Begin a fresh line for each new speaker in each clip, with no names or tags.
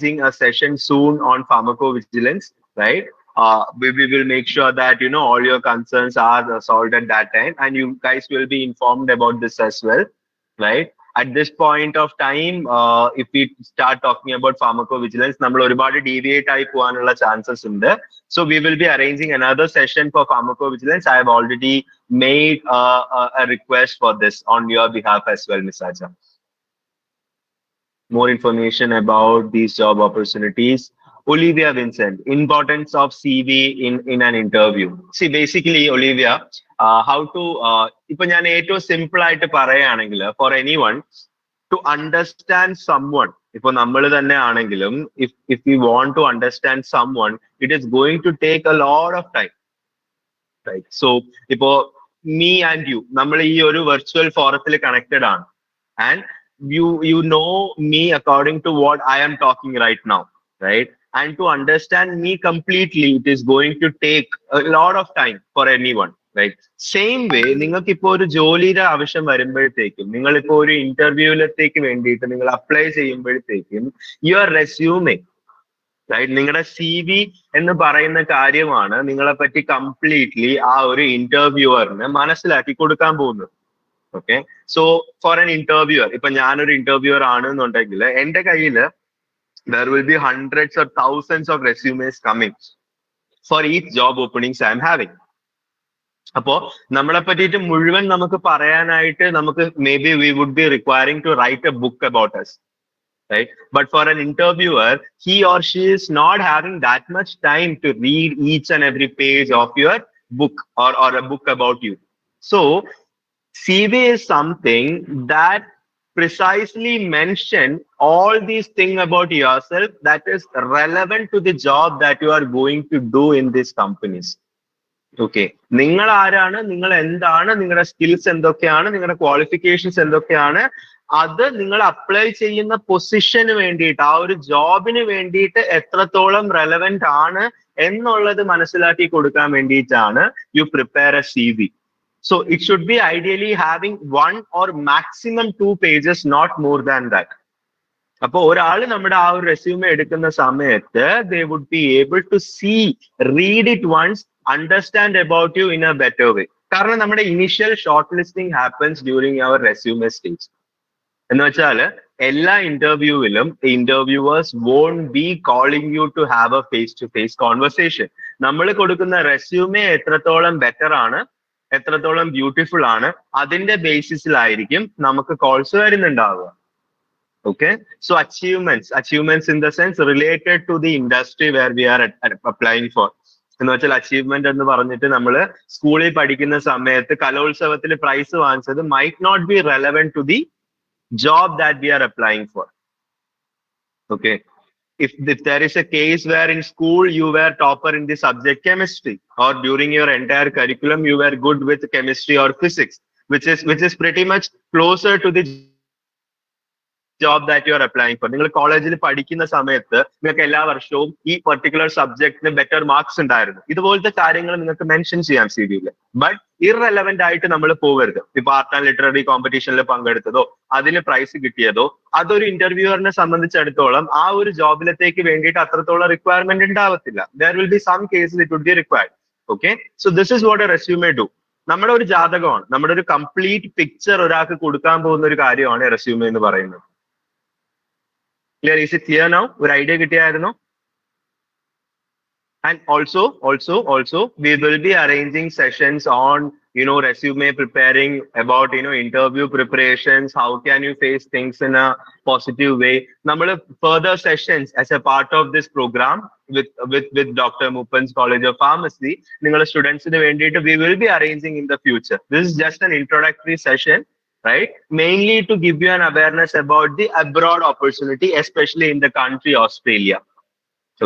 a session soon on pharmacovigilance, right? We will make sure that all your concerns are solved at that time, and you guys will be informed about this as well, right? At this point of time, if we start talking about pharmacovigilance, നമ്മൾ ഒരുപാട് deviate ആയി പോകാനുള്ള chances ഉണ്ട്. So we will be arranging another session for pharmacovigilance. I have already made a request for this on your behalf as well, Ms. Aja. More information about these job opportunities. Olivia Vincent, importance of CV in an interview. See, basically, Olivia, how to, ipo njan etto simple aayittu parayanengil, for anyone to understand someone, ipo nammal thanne aanengilum, if we want to understand someone, it is going to take a lot of time, right? So, ipo me and you, nammal ee oru virtual forum il connected aanu, and you know me according to what I am talking right now, right? And to understand me completely, it is going to take a lot of time for anyone, right? Same way, നിങ്ങൾക്ക് ഇപ്പോൾ ഒരു ജോലിയുടെ ആവശ്യം വരുമ്പോഴത്തേക്കും, നിങ്ങളിപ്പോൾ ഒരു ഇന്റർവ്യൂവിലത്തേക്ക് വേണ്ടിയിട്ട് നിങ്ങൾ അപ്ലൈ ചെയ്യുമ്പോഴത്തേക്കും, യു ആർ റെസ്യൂമിങ്, റൈറ്റ്? നിങ്ങളുടെ CV എന്ന് പറയുന്ന കാര്യമാണ് നിങ്ങളെ പറ്റി കംപ്ലീറ്റ്ലി ആ ഒരു ഇന്റർവ്യൂവറിന് മനസ്സിലാക്കി കൊടുക്കാൻ പോകുന്നത്. Okay, so for an interviewer, ഇപ്പൊ ഞാനൊരു ഇന്റർവ്യൂവർ ആണെന്നുണ്ടെങ്കിൽ എന്റെ കയ്യില് there will be hundreds or thousands of resumes coming for each job openings I am having. അപ്പോ നമ്മളെ പറ്റിയിട്ട് മുഴുവൻ നമുക്ക് പറയാനായിട്ട് നമുക്ക് maybe we would be requiring to write a book about us, right? But for an interviewer, he or she is not having that much time to read each and every page of your book or a book about you. So CV is something that precisely mention all these things about yourself that is relevant to the job that you are going to do in these companies. Okay, നിങ്ങൾ ആരാണ്, നിങ്ങൾ എന്താണ്, നിങ്ങളുടെ skills എന്തൊക്കെയാണ്, നിങ്ങളുടെ qualifications എന്തൊക്കെയാണ്, അത് നിങ്ങൾ അപ്ലൈ ചെയ്യുന്ന പൊസിഷന് വേണ്ടിയിട്ട്, ആ ഒരു ജോബിന് വേണ്ടിയിട്ട് എത്രത്തോളം റെലവെന്റ് ആണ് എന്നുള്ളത് മനസ്സിലാക്കി കൊടുക്കാൻ വേണ്ടിയിട്ടാണ് U prepare A CV. So it should be ideally having 1 or maximum 2 pages, not more than that. അപ്പൊ ഒരാൾ നമ്മുടെ ആ ഒരു റെസ്യൂമെ എടുക്കുന്ന സമയത്ത് they would be able to see, read it once, understand about you in a better way. കാരണം നമ്മുടെ initial short listing happens during our resume stage. എന്ന് വെച്ചാൽ എല്ലാ ഇന്റർവ്യൂവിലും interviewers won't be calling you to have a face to face conversation. നമ്മൾ കൊടുക്കുന്ന resume എത്രത്തോളം better ആണ്, എത്രത്തോളം ബ്യൂട്ടിഫുൾ ആണ്, അതിന്റെ ബേസിസിലായിരിക്കും നമുക്ക് കോൾസ് വരുന്നുണ്ടാവുക. Okay, so achievements in the sense related to the industry where we are applying for. എന്ന് വെച്ചാൽ അച്ചീവ്മെന്റ് എന്ന് പറഞ്ഞിട്ട് നമ്മൾ സ്കൂളിൽ പഠിക്കുന്ന സമയത്ത് കലോത്സവത്തിൽ പ്രൈസ് വാങ്ങിച്ചത് might not be relevant to the job that we are applying for. Okay, if there is a case where in school you were topper in the subject chemistry, or during your entire curriculum you were good with chemistry or physics, which is pretty much closer to the job that you are applying for. നിങ്ങൾ കോളേജിൽ പഠിക്കുന്ന സമയത്ത് നിങ്ങൾക്ക് എല്ലാ വർഷവും ഈ particular സബ്ജക്റ്റിന് better marks ഉണ്ടായിരുന്നു, ഇതുപോലത്തെ കാര്യങ്ങൾ നിങ്ങൾക്ക് മെൻഷൻ ചെയ്യാം CV-യിൽ. ബട്ട് ഇറെലവെന്റ് ആയിട്ട് നമ്മൾ പോകരുത്. ഇപ്പൊ ആർട്ട് ആൻഡ് ലിറ്റററി കോമ്പറ്റീഷനിൽ പങ്കെടുത്തതോ അതിന് പ്രൈസ് കിട്ടിയതോ അതൊരു ഇന്റർവ്യൂവറിനെ സംബന്ധിച്ചിടത്തോളം ആ ഒരു ജോബിലത്തേക്ക് വേണ്ടിയിട്ട് അത്രത്തോളം റിക്വയർമെന്റ് ഉണ്ടാവത്തില്ല. There will be some cases it would be required. Okay, so this is what a resume do. നമ്മുടെ ഒരു ജാതകമാണ്, നമ്മുടെ ഒരു കംപ്ലീറ്റ് പിക്ചർ ഒരാൾക്ക് കൊടുക്കാൻ പോകുന്ന ഒരു കാര്യമാണ് റെസ്യൂമെ എന്ന് പറയുന്നത്. Clear? Is it clear now? ഒരു idea കിട്ടിയായിരുന്നോ? And also we will be arranging sessions on resume preparing, about interview preparations, how can you face things in a positive way. Number further sessions as a part of this program with Dr. Moopen's College of Pharmacy, ningal students inu vendittu we will be arranging in the future. This is just an introductory session, right? Mainly to give you an awareness about the abroad opportunity, especially in the country Australia.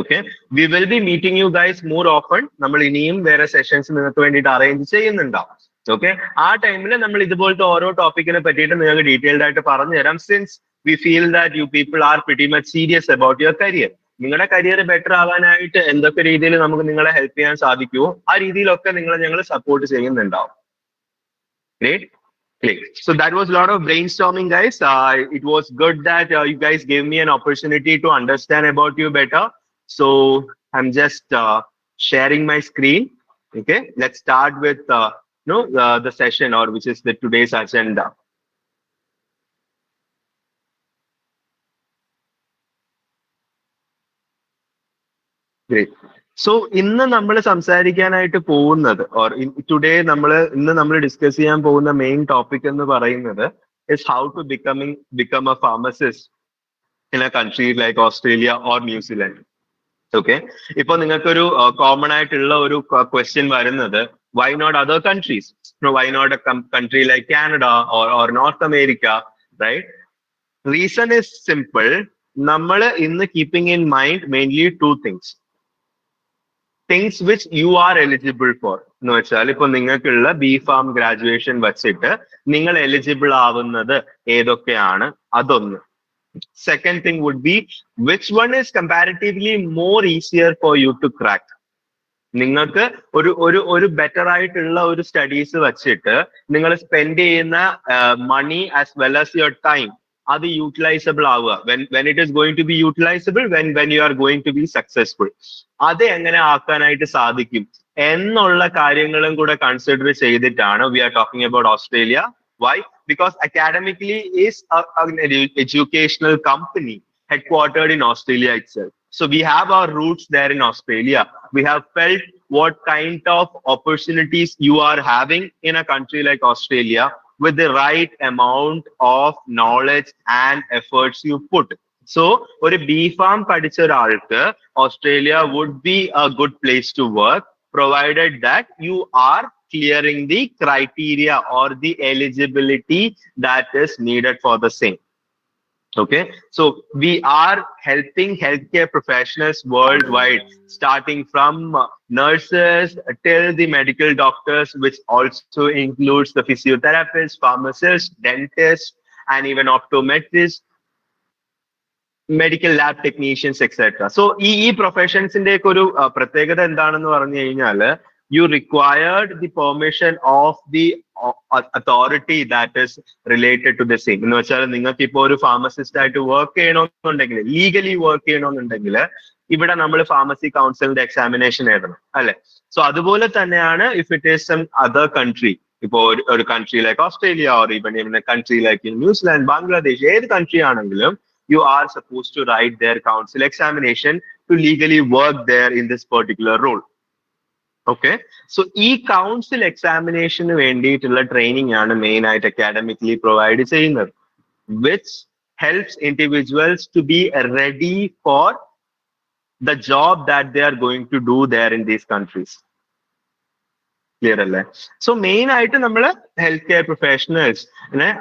Okay, we will be meeting you guys more often. നമ്മൾ ഇനിയും വേറെ sessions നിങ്ങൾക്ക് വേണ്ടിയിട്ട് arrange ചെയ്യുന്നുണ്ടാവും. Okay, ആ ടൈമിൽ നമ്മൾ ഇതുപോലത്തെ ഓരോ ടോപ്പിക്കിനെ പറ്റിയിട്ട് നിങ്ങൾക്ക് ഡീറ്റെയിൽഡ് ആയിട്ട് പറഞ്ഞു തരാം. Since we feel that you people are pretty much serious about your career. നിങ്ങളുടെ കരിയർ ബെറ്റർ ആവാനായിട്ട് എന്തൊക്കെ രീതിയിൽ നമുക്ക് നിങ്ങളെ ഹെൽപ്പ് ചെയ്യാൻ സാധിക്കുമോ ആ രീതിയിലൊക്കെ നിങ്ങളെ ഞങ്ങൾ സപ്പോർട്ട് ചെയ്യുന്നുണ്ടാവും. Great, Great. So that was a lot of brainstorming, guys. It was good that you guys gave me an opportunity to understand about you better. So I'm just sharing my screen. Okay, let's start with the session, or which is the today's agenda. Great. So ഇന്ന് നമ്മൾ സംസാരിക്കാനായിട്ട് പോകുന്നത്, or today നമ്മൾ discuss ചെയ്യാൻ പോകുന്ന main topic എന്ന് പറയുന്നത് is how to become a pharmacist in a country like Australia or New Zealand. Okay. ഇപ്പൊ നിങ്ങൾക്കൊരു കോമൺ ആയിട്ടുള്ള ഒരു ക്വസ്റ്റ്യൻ വരുന്നത്, why not other countries? No, why not a country like Canada or North America, right? Reason is simple. നമ്മൾ ഇന്ന് keeping in mind mainly two things which you are eligible for. എന്ന് വെച്ചാൽ ഇപ്പൊ നിങ്ങൾക്കുള്ള B.Pharm graduation വെച്ചിട്ട് നിങ്ങൾ eligible ആവുന്നത് ഏതൊക്കെയാണ്, അതൊന്ന്. Second thing would be, which one is comparatively more easier for you to crack? നിങ്ങൾക്ക് ഒരു ബെറ്റർ ആയിട്ടുള്ള ഒരു സ്റ്റഡീസ് വെച്ചിട്ട് നിങ്ങൾ സ്പെൻഡ് ചെയ്യുന്ന money as well as your time, അത് യൂട്ടിലൈസബിൾ ആവുക. when it is going to be utilizable, when you are going to be successful, അത് എങ്ങനെ ആക്കാനായിട്ട് സാധിക്കും എന്നുള്ള കാര്യങ്ങളും കൂടെ കൺസിഡർ ചെയ്തിട്ടാണ് we are talking about Australia. Why? Because academically is an educational company headquartered in Australia itself. So we have our roots there in Australia. We have felt what kind of opportunities you are having in a country like Australia with the right amount of knowledge and efforts you put. So ഒരു B.Pharm പഠിച്ച ഒരാൾക്ക് Australia would be a good place to work, provided that you are clearing the criteria or the eligibility that is needed for the same. Okay, so we are helping healthcare professionals worldwide, starting from nurses till the medical doctors, which also includes the physiotherapists, pharmacists, dentists, and even optometrists, medical lab technicians, etc. So ഈ പ്രൊഫഷൻസിന്റെ ഒക്കെ ഒരു പ്രത്യേകത എന്താണെന്ന് പറഞ്ഞു കഴിഞ്ഞാൽ, you required the permission of the authority that is related to the same. എന്ന് വെച്ചാൽ നിങ്ങൾക്ക് ഇപ്പോൾ ഒരു ഫാർമസിസ്റ്റ് ആയിട്ട് വർക്ക് ചെയ്യണമെന്നുണ്ടെങ്കിൽ, ലീഗലി വർക്ക് ചെയ്യണമെന്നുണ്ടെങ്കിൽ ഇവിടെ നമ്മൾ ഫാർമസി കൗൺസിലിന്റെ എക്സാമിനേഷൻ എഴുതണം, അല്ലെ? സോ അതുപോലെ തന്നെയാണ് if it is some other country, ഇപ്പോ ഒരു country like Australia or even country like New Zealand, Bangladesh, ഏത് കൺട്രി ആണെങ്കിലും you are supposed to write their council examination to legally work there in this particular role. Okay, so ഈ council എക്സാമിനേഷന് വേണ്ടിയിട്ടുള്ള training ആണ് main ആയിട്ട് academically provide ചെയ്യുന്നത്, which helps individuals to be ready for the job that they are going to do there in these countries. Clear അല്ലേ? So main ആയിട്ട് നമ്മൾ health care professionals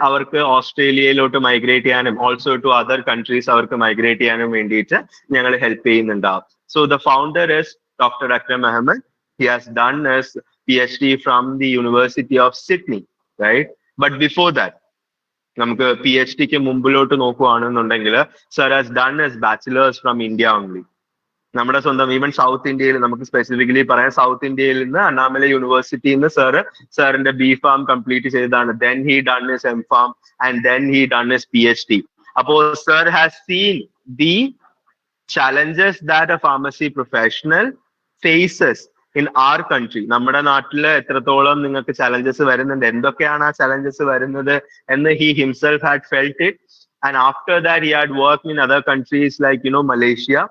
അവർക്ക് ഓസ്ട്രേലിയയിലോട്ട് migrate ചെയ്യാനും also to other countries അവർക്ക് migrate ചെയ്യാനും വേണ്ടിയിട്ട് ഞങ്ങൾ help ചെയ്യുന്നുണ്ടാവും. So the founder is Dr. Akram Ahmad. He has done his PhD from the University of Sydney, right? But before that, നമുക്ക് PhDക്ക് മുമ്പിലോട്ട് നോക്കുകയാണെന്നുണ്ടെങ്കിൽ, sir has done his bachelor's from India only. നമ്മുടെ സ്വന്തം even south ഇന്ത്യയിൽ നമുക്ക് specifically പറയാം, south ഇന്ത്യയിൽ നിന്ന് അണ്ണാമല യൂണിവേഴ്സിറ്റിയിൽ നിന്ന് സാറിന്റെ B.Pharm കംപ്ലീറ്റ് ചെയ്തതാണ്. Then he done his M.Pharm and then he done his PhD. അപ്പോ sir has seen the challenges that a pharmacy professional faces in our country. നമ്മുടെ നാട്ടില് എത്രത്തോളം നിങ്ങൾക്ക് ചലഞ്ചസ് വരുന്നുണ്ട്, എന്തൊക്കെയാണ് ആ ചലഞ്ചസ് വരുന്നത് എന്ന് he himself had felt it, and after that he had worked in other countries like Malaysia.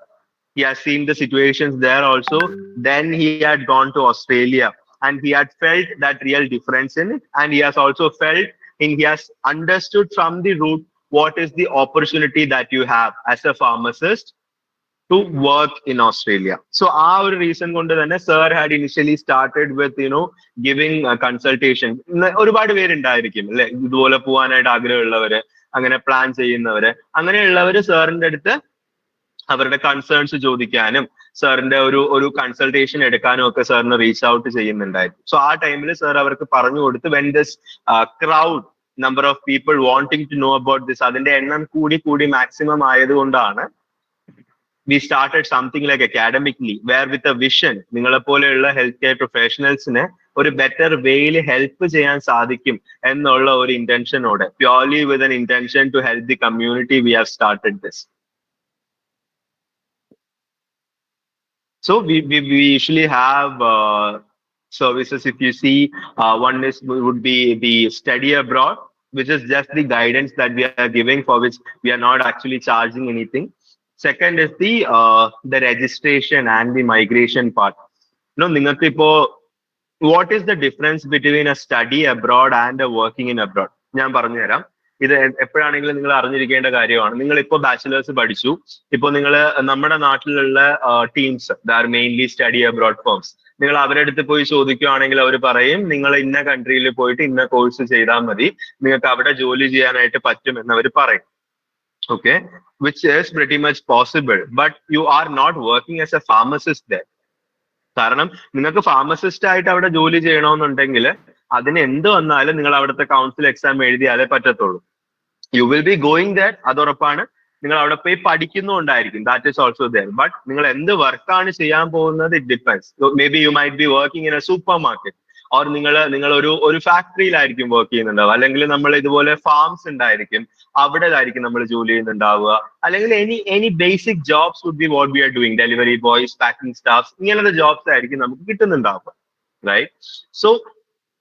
He has seen the situations there also. Then he had gone to Australia and he had felt that real difference in it, and he has also felt he has understood from the root what is the opportunity that you have as a pharmacist to work in Australia. So our reason kondu thanne sir had initially started with giving a consultation. ഒരുപാട് പേരുണ്ടായിരിക്കും അല്ലെ ഇതുപോലെ പോകാനായിട്ട് ആഗ്രഹമുള്ളവര്, അങ്ങനെ plan ചെയ്യുന്നവര്, അങ്ങനെയുള്ളവര് സാറിന്റെ അടുത്ത് അവരുടെ concerns ചോദിക്കാനും സാറിന്റെ ഒരു കൺസൾട്ടേഷൻ എടുക്കാനും ഒക്കെ സാറിന് റീച്ച് ഔട്ട് ചെയ്യുന്നുണ്ടായിരുന്നു. സോ ആ ടൈമിൽ സാർ അവർക്ക് പറഞ്ഞു കൊടുത്ത്, when this crowd number of people wanting to know about this, അതിന്റെ എണ്ണം കൂടി മാക്സിമം ആയതുകൊണ്ടാണ് we started something like academically, where with a vision, നിങ്ങളെ പോലെയുള്ള ഹെൽത്ത് കെയർ പ്രൊഫഷണൽസിനെ ഒരു ബെറ്റർ വേയിൽ ഹെൽപ്പ് ചെയ്യാൻ സാധിക്കും എന്നുള്ള ഒരു ഇന്റൻഷനോടെ, purely with an intention to help the community, we have started this. So we usually have services. If you see, one would be the study abroad, which is just the guidance that we are giving, for which we are not actually charging anything. Second is the registration and the migration part. നിങ്ങൾക്ക് ഇപ്പോ what is the difference between a study abroad and a working in abroad? ഞാൻ പറഞ്ഞുതരാം. ഇത് എപ്പോഴാണെങ്കിലും നിങ്ങൾ അറിഞ്ഞിരിക്കേണ്ട കാര്യമാണ്. നിങ്ങൾ ഇപ്പോൾ ബാച്ചിലേഴ്സ് പഠിച്ചു, ഇപ്പോൾ നിങ്ങൾ നമ്മുടെ നാട്ടിലുള്ള teams there mainly study abroad firms, നിങ്ങൾ അവരുടെ അടുത്ത് പോയി ചോദിക്കുകയാണെങ്കിൽ അവർ പറയും നിങ്ങൾ ഇന്ന കൺട്രിയിൽ പോയിട്ട് ഇന്ന കോഴ്സ് ചെയ്താൽ മതി, നിങ്ങൾക്ക് അവിടെ ജോലി ചെയ്യാനായിട്ട് പറ്റും എന്നവർ പറയും. Okay, which is pretty much possible, but you are not working as a pharmacist there. കാരണം നിങ്ങൾക്ക് ഫാർമസിസ്റ്റ് ആയിട്ട് അവിടെ ജോലി ചെയ്യണമെന്നുണ്ടെങ്കിൽ അതിന് എന്ത് വന്നാലും നിങ്ങൾ അവിടുത്തെ കൗൺസിൽ എക്സാം എഴുതിയാലേ പറ്റത്തുള്ളൂ. You will be going that, അത് ഉറപ്പാണ്. നിങ്ങൾ അവിടെ പോയി പഠിക്കുന്നുണ്ടായിരിക്കും, that is also there. But നിങ്ങൾ എന്ത് വർക്കാണ് ചെയ്യാൻ പോകുന്നത്, it depends. Maybe you might be working in a supermarket, or നിങ്ങൾ ഒരു ഫാക്ടറിയിലായിരിക്കും വർക്ക് ചെയ്യുന്നുണ്ടാവുക, അല്ലെങ്കിൽ നമ്മൾ ഇതുപോലെ ഫാംസ് ഉണ്ടായിരിക്കും, അവിടെ ആയിരിക്കും നമ്മൾ ജോലി ചെയ്യുന്നുണ്ടാവുക, അല്ലെങ്കിൽ any basic jobs would be what we are doing, delivery boys, packing staffs, ഇങ്ങനത്തെ ജോബ്സ് ആയിരിക്കും നമുക്ക് കിട്ടുന്നുണ്ടാവുക, right? So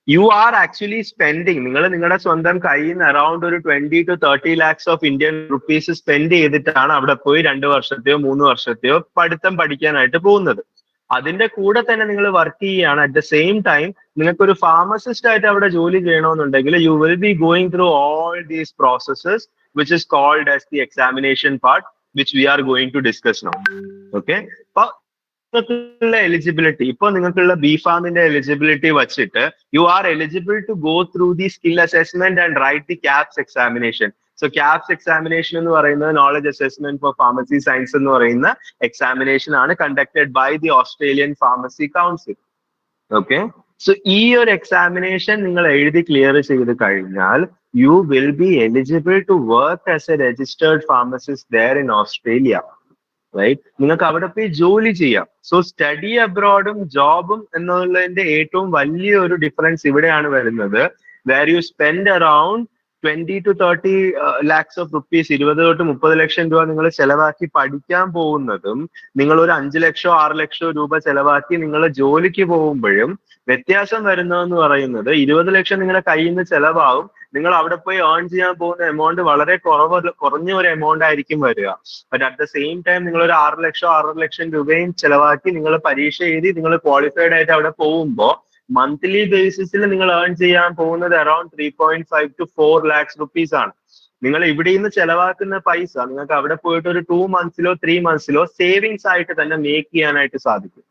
you are actually spending, നിങ്ങൾ നിങ്ങളുടെ സ്വന്തം കയ്യിൽ നിന്ന് അറൌണ്ട് ഒരു 20 to 30 lakhs of Indian rupees spend ചെയ്തിട്ടാണ് അവിടെ പോയി 2 വർഷത്തെയോ 3 വർഷത്തെയോ പഠിത്തം പഠിക്കാനായിട്ട് പോകുന്നത്. അതിന്റെ കൂടെ തന്നെ നിങ്ങൾ വർക്ക് ചെയ്യുകയാണ്. അറ്റ് ദ സെയിം ടൈം നിങ്ങൾക്ക് ഒരു ഫാർമസിസ്റ്റ് ആയിട്ട് അവിടെ ജോലി ചെയ്യണമെന്നുണ്ടെങ്കിൽ you will be going through all these processes which is called as the examination part, which we are going to discuss now. Okay, അപ്പൊ നിങ്ങൾക്കുള്ള എലിജിബിലിറ്റി, ഇപ്പൊ നിങ്ങൾക്കുള്ള ബി ഫാമിന്റെ എലിജിബിലിറ്റി വച്ചിട്ട് you are eligible to go through the skill assessment and write the KAPS examination. So KAPS examination എന്ന് പറയുന്നത് knowledge assessment for pharmacy science എന്ന് പറയുന്ന എക്സാമിനേഷൻ ആണ് conducted by the Australian pharmacy council. Okay, so ഈ ഒരു examination നിങ്ങൾ എഴുതി clear ചെയ്ത് കഴിഞ്ഞാൽ you will be eligible to work as a registered pharmacist there in Australia, right? നിങ്ങൾക്ക് അവിടെ പോയി ജോലി ചെയ്യാം. സോ സ്റ്റഡി അബ്രോഡും ജോബും എന്നുള്ളതിന്റെ ഏറ്റവും വലിയൊരു ഡിഫറൻസ് ഇവിടെയാണ് വരുന്നത്. Where you spend around 20 to 30 lakhs of rupees, 20 തൊട്ട് 30 ലക്ഷം രൂപ നിങ്ങൾ ചെലവാക്കി പഠിക്കാൻ പോകുന്നതും നിങ്ങൾ ഒരു 5 ലക്ഷോ 6 ലക്ഷോ രൂപ ചെലവാക്കി നിങ്ങൾ ജോലിക്ക് പോകുമ്പോഴും വ്യത്യാസം വരുന്നതെന്ന് പറയുന്നത് 20 ലക്ഷം നിങ്ങളുടെ കയ്യിൽ നിന്ന് ചെലവാകും, നിങ്ങൾ അവിടെ പോയി ഏൺ ചെയ്യാൻ പോകുന്ന എമൗണ്ട് വളരെ കുറഞ്ഞ ഒരു എമൗണ്ട് ആയിരിക്കും വരിക. But at the same time നിങ്ങൾ ഒരു 6 ലക്ഷം രൂപയും ചെലവാക്കി നിങ്ങൾ പരീക്ഷ എഴുതി നിങ്ങൾ ക്വാളിഫൈഡ് ആയിട്ട് അവിടെ പോകുമ്പോൾ മന്ത്ലി ബേസിസിൽ നിങ്ങൾ ഏൺ ചെയ്യാൻ പോകുന്നത് അറൌണ്ട് 3.5 to 4 lakhs റുപ്പീസ് ആണ്. നിങ്ങൾ ഇവിടെ നിന്ന് ചെലവാക്കുന്ന പൈസ നിങ്ങൾക്ക് അവിടെ പോയിട്ട് ഒരു 2 monthsലോ 3 monthsലോ സേവിങ്സ് ആയിട്ട് തന്നെ മേക്ക് ചെയ്യാനായിട്ട് സാധിക്കും.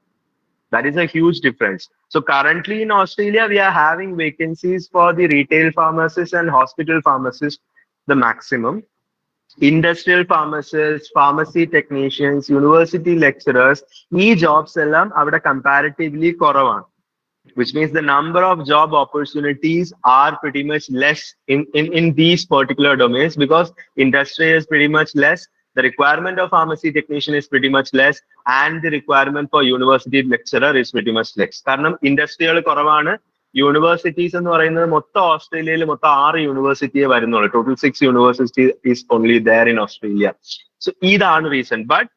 That is a huge difference. So currently in Australia, we are having vacancies for the retail pharmacists and hospital pharmacists, the maximum. Industrial pharmacists, pharmacy technicians, university lecturers, these jobs എല്ലാം അവിടെ comparatively കുറവാണ്. Which means the number of job opportunities are pretty much less in these particular domains, because industry is pretty much less, the requirement of pharmacy technician is pretty much less, and the requirement for university lecturer is pretty much less. കാരണം ഇൻഡസ്ട്രികൾ കുറവാണ്. Universities എന്ന് പറയുന്നത് മൊത്തം ഓസ്ട്രേലിയയിൽ മൊത്തം 6 യൂണിവേഴ്സിറ്റിയെ വരുന്നുള്ളൂ. Total 6 university is only there in Australia. So ഇതാണ് reason. But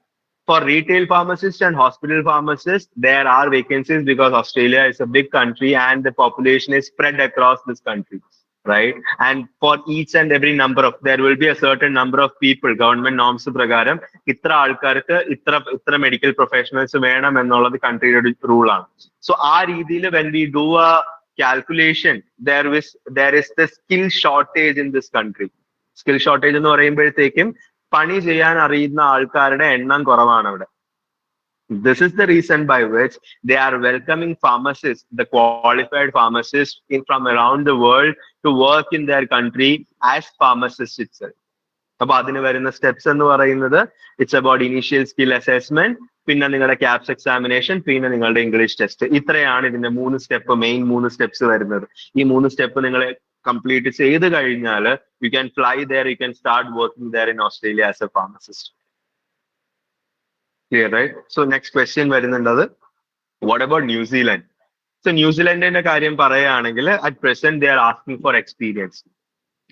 for retail pharmacists and hospital pharmacists, there are vacancies because Australia is a big country and the population is spread across this country, right? And for each and every number of, there will be a certain number of people, government norms prakaram itra aalkarku itra medical professionals വേണം എന്നുള്ളത് കൺട്രിയുടെ rule ആണ്. So ആ രീതിയിൽ when we do a calculation, there is the skill shortage in this country. Skill shortage എന്ന് പറയുമ്പോഴത്തേക്കും പണി ചെയ്യാൻ അറിയുന്ന ആൾക്കാരുടെ എണ്ണം കുറവാണ് അവിടെ. This is the reason by which they are welcoming pharmacists, the qualified pharmacists from around the world to work in their country as pharmacists itself. അപ്പൊ അതിന് വരുന്ന സ്റ്റെപ്സ് എന്ന് പറയുന്നത് it's about initial skill assessment, പിന്നെ നിങ്ങളുടെ KAPS examination, പിന്നെ നിങ്ങളുടെ English test. ഇത്രയാണ് ഇതിന്റെ 3 സ്റ്റെപ്പ്, മെയിൻ 3 സ്റ്റെപ്സ് വരുന്നത്. ഈ 3 സ്റ്റെപ്പ് നിങ്ങൾ complete ചെയ്ത് കഴിഞ്ഞാൽ you can fly there, you can start working there in Australia as a pharmacist. Clear, right? So next question വരുന്നുണ്ടത്, what about New Zealand? So New Zealand in a karyam parayanengil, at present they are asking for experience.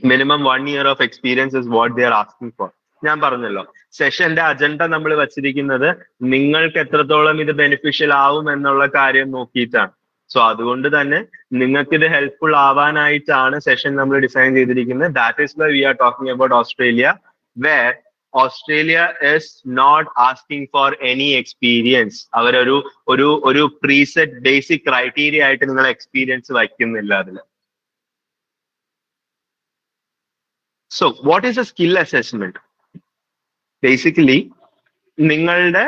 Minimum 1 year of experience is what they are asking for. ഞാൻ പറഞ്ഞല്ലോ സെഷന്റെ agenda നമ്മൾ വച്ചിരിക്കുന്നത് നിങ്ങൾക്ക് എത്രത്തോളം ഇത് beneficial ആവും എന്നുള്ള കാര്യം നോക്കിയിട്ടാണ്. സോ അതുകൊണ്ട് തന്നെ നിങ്ങൾക്ക് ഇത് ഹെൽപ്ഫുൾ ആവാനായിട്ടാണ് സെഷൻ നമ്മൾ ഡിസൈൻ ചെയ്തിരിക്കുന്നത്. That is why we are talking about Australia, where Australia is not asking for any experience. അവരൊരു ഒരു ഒരു പ്രീസെറ്റ് ബേസിക് ക്രൈറ്റീരിയ ആയിട്ട് നിങ്ങൾ എക്സ്പീരിയൻസ് വയ്ക്കുന്നില്ല അതിൽ. So what is a skill assessment? Basically, നിങ്ങളുടെ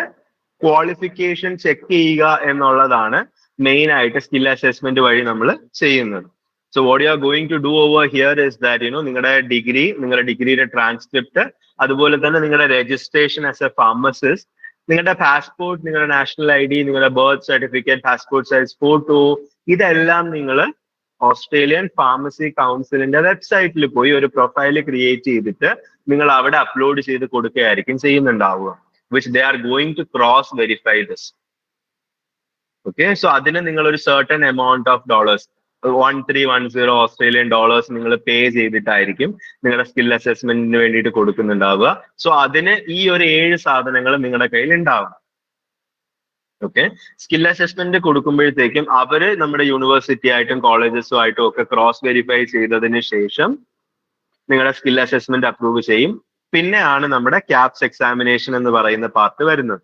ക്വാളിഫിക്കേഷൻ ചെക്ക് ചെയ്യുക എന്നുള്ളതാണ് മെയിൻ ആയിട്ട് സ്കിൽ അസസ്മെന്റ് വഴി നമ്മൾ ചെയ്യുന്നത്. So what you are going to do over here is that നിങ്ങളുടെ ഡിഗ്രി, നിങ്ങളുടെ ഡിഗ്രിയുടെ ട്രാൻസ്ക്രിപ്റ്റ്, അതുപോലെ തന്നെ നിങ്ങളുടെ രജിസ്ട്രേഷൻ ആസ് എ ഫാർമസിസ്റ്റ്, നിങ്ങളുടെ പാസ്പോർട്ട്, നിങ്ങളുടെ നാഷണൽ ഐ ഡി, നിങ്ങളുടെ birth certificate, passport size photo, ഇതെല്ലാം നിങ്ങൾ ഓസ്ട്രേലിയൻ ഫാർമസി കൗൺസിലിന്റെ വെബ്സൈറ്റിൽ പോയി ഒരു പ്രൊഫൈൽ ക്രിയേറ്റ് ചെയ്തിട്ട് നിങ്ങൾ അവിടെ അപ്ലോഡ് ചെയ്ത് കൊടുക്കുകയായിരിക്കും ചെയ്യുന്നുണ്ടാവുക, which they are going to cross verify this. Okay, so അതിന് നിങ്ങൾ ഒരു certain amount of dollars, 1310 Australian dollars നിങ്ങൾ പേ ചെയ്തിട്ടായിരിക്കും നിങ്ങളുടെ സ്കിൽ അസസ്മെന്റിന് വേണ്ടിയിട്ട് കൊടുക്കുന്നുണ്ടാവുക. സോ അതിന് ഈ ഒരു 7 സാധനങ്ങൾ നിങ്ങളുടെ കയ്യിൽ ഉണ്ടാവും. ഓക്കെ, സ്കിൽ അസസ്മെന്റ് കൊടുക്കുമ്പോഴത്തേക്കും അവര് നമ്മുടെ യൂണിവേഴ്സിറ്റി ആയിട്ടും കോളേജസും ആയിട്ടും ഒക്കെ ക്രോസ് വെരിഫൈ ചെയ്തതിന് ശേഷം നിങ്ങളുടെ സ്കിൽ അസസ്മെന്റ് അപ്രൂവ് ചെയ്യും. പിന്നെയാണ് നമ്മുടെ ക്യാപ്സ് എക്സാമിനേഷൻ എന്ന് പറയുന്ന പാർട്ട് വരുന്നത്.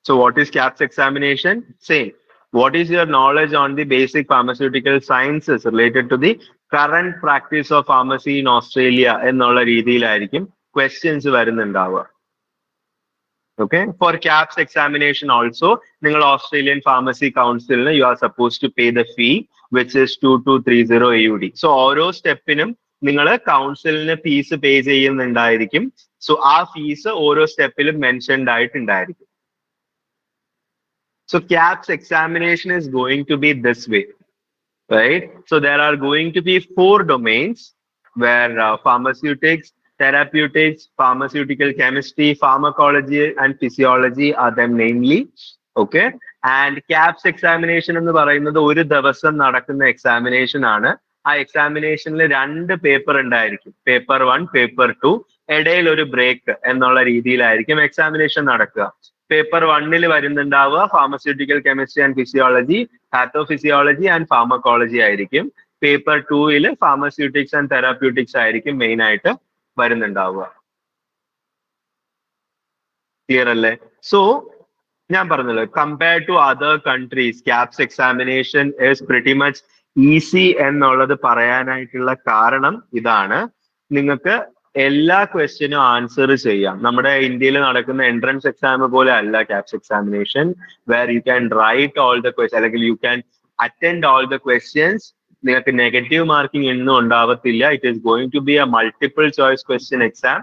So what is KAPS examination? Same. What is your knowledge on the basic pharmaceutical sciences related to the current practice of pharmacy in Australia എന്നുള്ള രീതിയിലായിരിക്കും ക്വസ്റ്റ്യൻസ് വരുന്നുണ്ടാവുക. Okay, for KAPS examination also, നിങ്ങൾ Australian pharmacy കൗൺസിലിന് you are supposed to pay the fee which is 2230 AUD. So ഓരോ സ്റ്റെപ്പിനും നിങ്ങൾ കൗൺസിലിന് fees pay ചെയ്യുന്നുണ്ടായിരിക്കും. So ആ fees ഓരോ സ്റ്റെപ്പിലും mentioned ആയിട്ടുണ്ടായിരിക്കും. So KAPS examination is going to be this way, right? So there are going to be 4 domains where pharmaceutics, therapeutics, pharmaceutical chemistry, pharmacology and physiology are them mainly. Okay, and KAPS examination എന്ന് പറയുന്നത് ഒരു ദിവസം നടക്കുന്ന examination ആണ്. ആ എക്സാമിനേഷനിൽ 2 paper ഉണ്ടായിരിക്കും, paper 1, paper 2. ഇടയിൽ ഒരു ബ്രേക്ക് എന്നുള്ള രീതിയിലായിരിക്കും എക്സാമിനേഷൻ നടക്കുക. പേപ്പർ 1 വരുന്നുണ്ടാവുക pharmaceutical chemistry and physiology, pathophysiology and pharmacology ആയിരിക്കും. പേപ്പർ 2 ഫാർമസ്യൂട്ടിക്സ് ആൻഡ് തെറാപ്യൂട്ടിക്സ് ആയിരിക്കും മെയിൻ ആയിട്ട് വരുന്നുണ്ടാവുക. ക്ലിയർ അല്ലേ? സോ ഞാൻ പറഞ്ഞല്ലോ, compared to other countries KAPS examination is pretty much easy എന്നുള്ളത് പറയാനായിട്ടുള്ള കാരണം ഇതാണ്. നിങ്ങൾക്ക് എല്ലാ ക്വസ്റ്റ്യനും ആൻസർ ചെയ്യാം. നമ്മുടെ ഇന്ത്യയിൽ നടക്കുന്ന എൻട്രൻസ് എക്സാം പോലെ അല്ല KAPS examination, where you can write all the question, അല്ലെങ്കിൽ you can attend all the questions. നിങ്ങൾക്ക് നെഗറ്റീവ് മാർക്കിംഗ് ഒന്നും ഉണ്ടാവത്തില്ല. It is going to be a multiple choice question exam.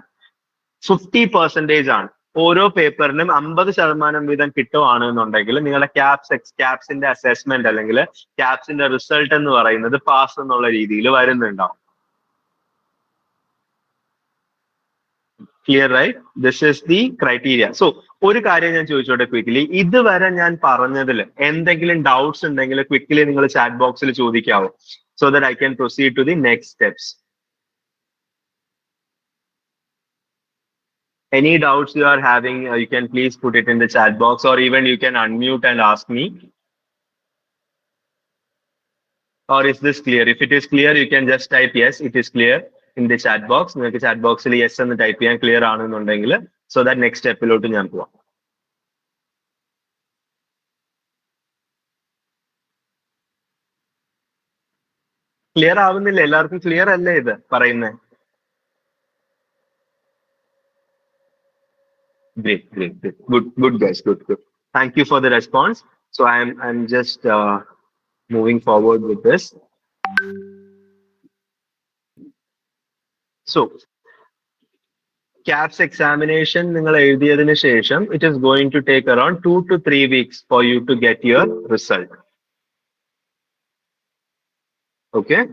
50% ആണ്. ഓരോ പേപ്പറിനും 50% വീതം കിട്ടുവാണെന്നുണ്ടെങ്കിൽ നിങ്ങളുടെ ക്യാപ്സിന്റെ അസസ്മെന്റ് അല്ലെങ്കിൽ ക്യാപ്സിന്റെ റിസൾട്ട് എന്ന് പറയുന്നത് പാസ് എന്നുള്ള രീതിയിൽ വരുന്നുണ്ടാവും. Clear right? This is the criteria. So ഒരു കാര്യം ഞാൻ ചോദിച്ചോട്ടെ ക്വിക്ലി, ഇതുവരെ ഞാൻ പറഞ്ഞതിൽ എന്തെങ്കിലും ഡൗട്ട്സ് ഉണ്ടെങ്കിൽ ക്വിക്ലി നിങ്ങൾ ചാറ്റ് ബോക്സിൽ ചോദിക്കാവോ, so that I can proceed to the next steps. Any doubts you are having, you can please put it in the chat box, or even you can unmute and ask me. Or is this clear? If it is clear, you can just type yes, it is clear in the chat box. നിങ്ങൾക്ക് chat box ൽ yes എന്ന് type ചെയ്യാൻ clear ആണെന്നുണ്ടെങ്കിൽ so that next സ്റ്റെപ്പിലോട്ട് ഞാൻ പോവാം. Clear ആവുന്നില്ല? എല്ലാവർക്കും clear അല്ലേ ഇത് പറയുന്നത്? Great. Good guys, good. Thank you for the response. So I'm just moving forward with this. So KAPS examination നിങ്ങൾ എഴുതിയതിനു ശേഷം it is going to take around 2 to 3 weeks for you to get your result. Okay.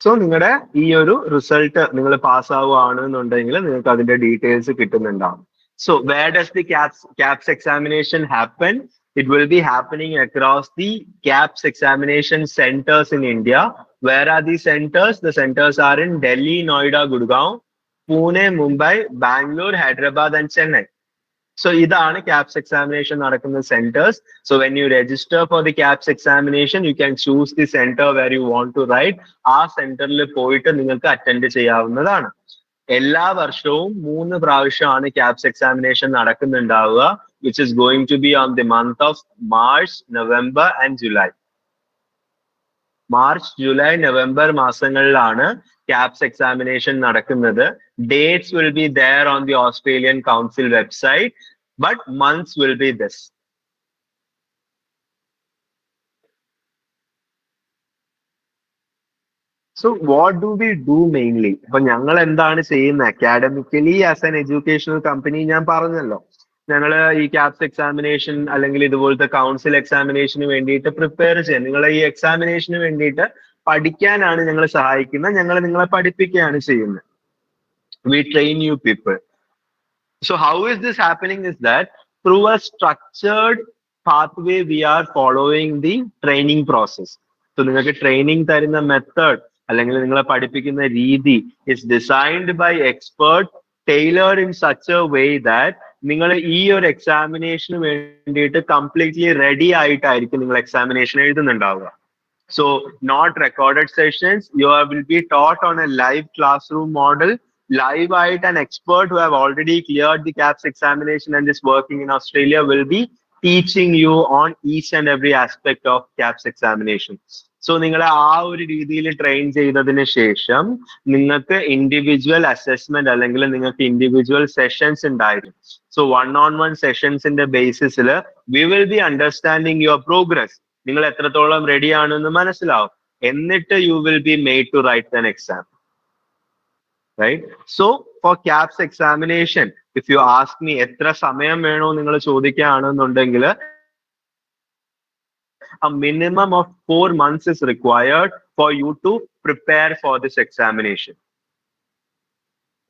So നിങ്ങളുടെ ഈ ഒരു result നിങ്ങൾ പാസ്സാവുകയാണെന്നുണ്ടെങ്കിൽ നിങ്ങൾക്ക് അതിന്റെ details കിട്ടുന്നുണ്ടാവും. So where does the KAPS examination happen? It will be happening across the KAPS examination centers in India. Where are these centers? The centers are in Delhi, Noida, Gurgaon, Pune, Mumbai, Bangalore, Hyderabad, and Chennai. So ഇതാണ് KAPS examination നടക്കുന്ന centers. So when you register for the KAPS examination, you can choose the center where you want to write. ആ സെന്ററിൽ പോയിട്ട് നിങ്ങൾക്ക് attend ചെയ്യാവുന്നതാണ്. എല്ലാ വർഷവും 3 പ്രാവശ്യമാണ് KAPS examination നടക്കുന്നുണ്ടാവുക, which is going to be on the month of March, November and July. March, July, November മാസങ്ങളിലാണ് KAPS examination നടക്കുന്നത്. Dates will be there on the Australian Council website, but months will be this. So what do we do mainly? അപ്പൊ ഞങ്ങൾ എന്താണ് ചെയ്യുന്നത് academically as an educational company? ഞാൻ പറഞ്ഞല്ലോ, ഞങ്ങൾ ഈ KAPS എക്സാമിനേഷൻ അല്ലെങ്കിൽ ഇതുപോലത്തെ കൗൺസിൽ എക്സാമിനേഷന് വേണ്ടിയിട്ട് പ്രിപ്പയർ ചെയ്യാൻ, നിങ്ങളെ ഈ എക്സാമിനേഷന് വേണ്ടിയിട്ട് പഠിക്കാനാണ് ഞങ്ങൾ സഹായിക്കുന്നത്. ഞങ്ങൾ നിങ്ങളെ പഠിപ്പിക്കുകയാണ് ചെയ്യുന്നത്. We train you people. So how is this happening is that through a structured pathway we are following the training process. So നിങ്ങൾക്ക് ട്രെയിനിങ് തരുന്ന മെത്തേഡ് അല്ലെങ്കിൽ നിങ്ങളെ പഠിപ്പിക്കുന്ന രീതി is designed by expert, tailored in such a way that നിങ്ങൾ ഈ ഒരു എക്സാമിനേഷന് വേണ്ടിയിട്ട് കംപ്ലീറ്റ്ലി റെഡി ആയിട്ടായിരിക്കും നിങ്ങൾ examination എഴുതുന്നുണ്ടാവുക. So not recorded sessions, you will be taught on a live classroom model. Live ആയിട്ട് an expert who have already cleared the KAPS examination and is working in Australia will be teaching you on each and every aspect of KAPS examination. So നിങ്ങളെ ആ ഒരു രീതിയിൽ train ചെയ്തതിന് ശേഷം നിങ്ങൾക്ക് individual assessment അല്ലെങ്കിൽ നിങ്ങൾക്ക് ഇൻഡിവിജ്വൽ സെഷൻസ് ഉണ്ടായിരിക്കും. സോ 1-on-1 സെഷൻസിന്റെ ബേസിസിൽ we will be understanding your progress. നിങ്ങൾ എത്രത്തോളം റെഡി ആണെന്ന് മനസ്സിലാവും. എന്നിട്ട് you will be made to write an exam. Right? So for KAPS examination, if you ask me എത്ര സമയം വേണോ നിങ്ങൾ ചോദിക്കുകയാണെന്നുണ്ടെങ്കിൽ a minimum of 4 months is required for you to prepare for this examination.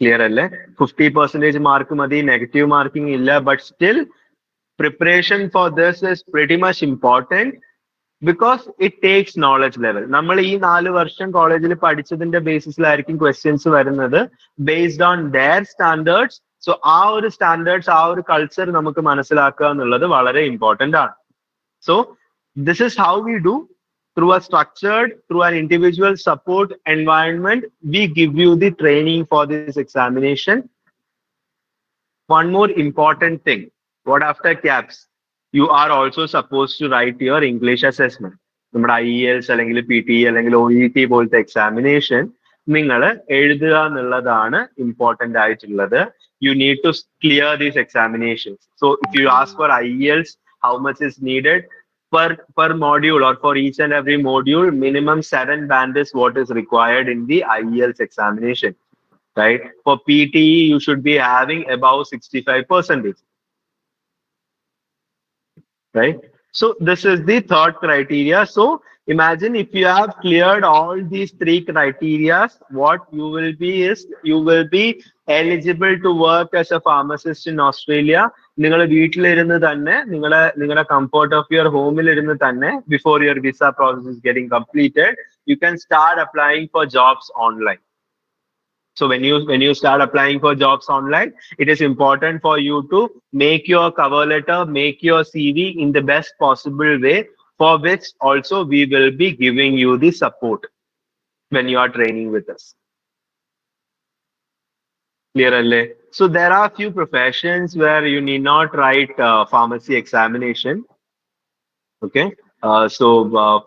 Clear അല്ലേ? 50% mark മതി, negative marking ഇല്ല. But still preparation for this is pretty much important because it takes knowledge level. നമ്മൾ ഈ 4 വർഷം കോളേജിൽ പഠിച്ചതിന്റെ ബേസിസിലായിരിക്കും questions വരുന്നത്, based on their standards. So ആ ഒരു സ്റ്റാൻഡേർഡ്സ്, ആ ഒരു കൾച്ചർ നമുക്ക് മനസ്സിലാക്കുക എന്നുള്ളത് വളരെ ഇമ്പോർട്ടന്റ് ആണ്. So this is how we do. Through a structured, through an individual support environment, we give you the training for this examination. One more important thing, what after KAPS? You are also supposed to write your English assessment. നമ്മുടെ IELTS അല്ലെങ്കിൽ PT അല്ലെങ്കിൽ OET പോലത്തെ examination നിങ്ങൾ എഴുതുക എന്നുള്ളതാണ് important ആയിട്ടുള്ളത്. You need to clear these examinations. So if you ask for IELTS, how much is needed? Per module or for each and every module, minimum 7 band is what is required in the IELTS examination, right? For PTE, you should be having above 65%, right? So this is the third criteria. So imagine if you have cleared all these 3 criteria, what you will be is you will be eligible to work as a pharmacist in Australia. നിങ്ങളുടെ വീട്ടിലിരുന്ന് തന്നെ, നിങ്ങളുടെ comfort of your ഹോമിലിരുന്ന് തന്നെ, before your visa process is getting completed, you can start applying four jobs online. So when you start applying for jobs online, it is important for you to make your cover letter, make your CV in the best possible way, for which also we will be giving you the support when you are training with us. Clear alle? So there are few professions where you need not write pharmacy examination. Okay.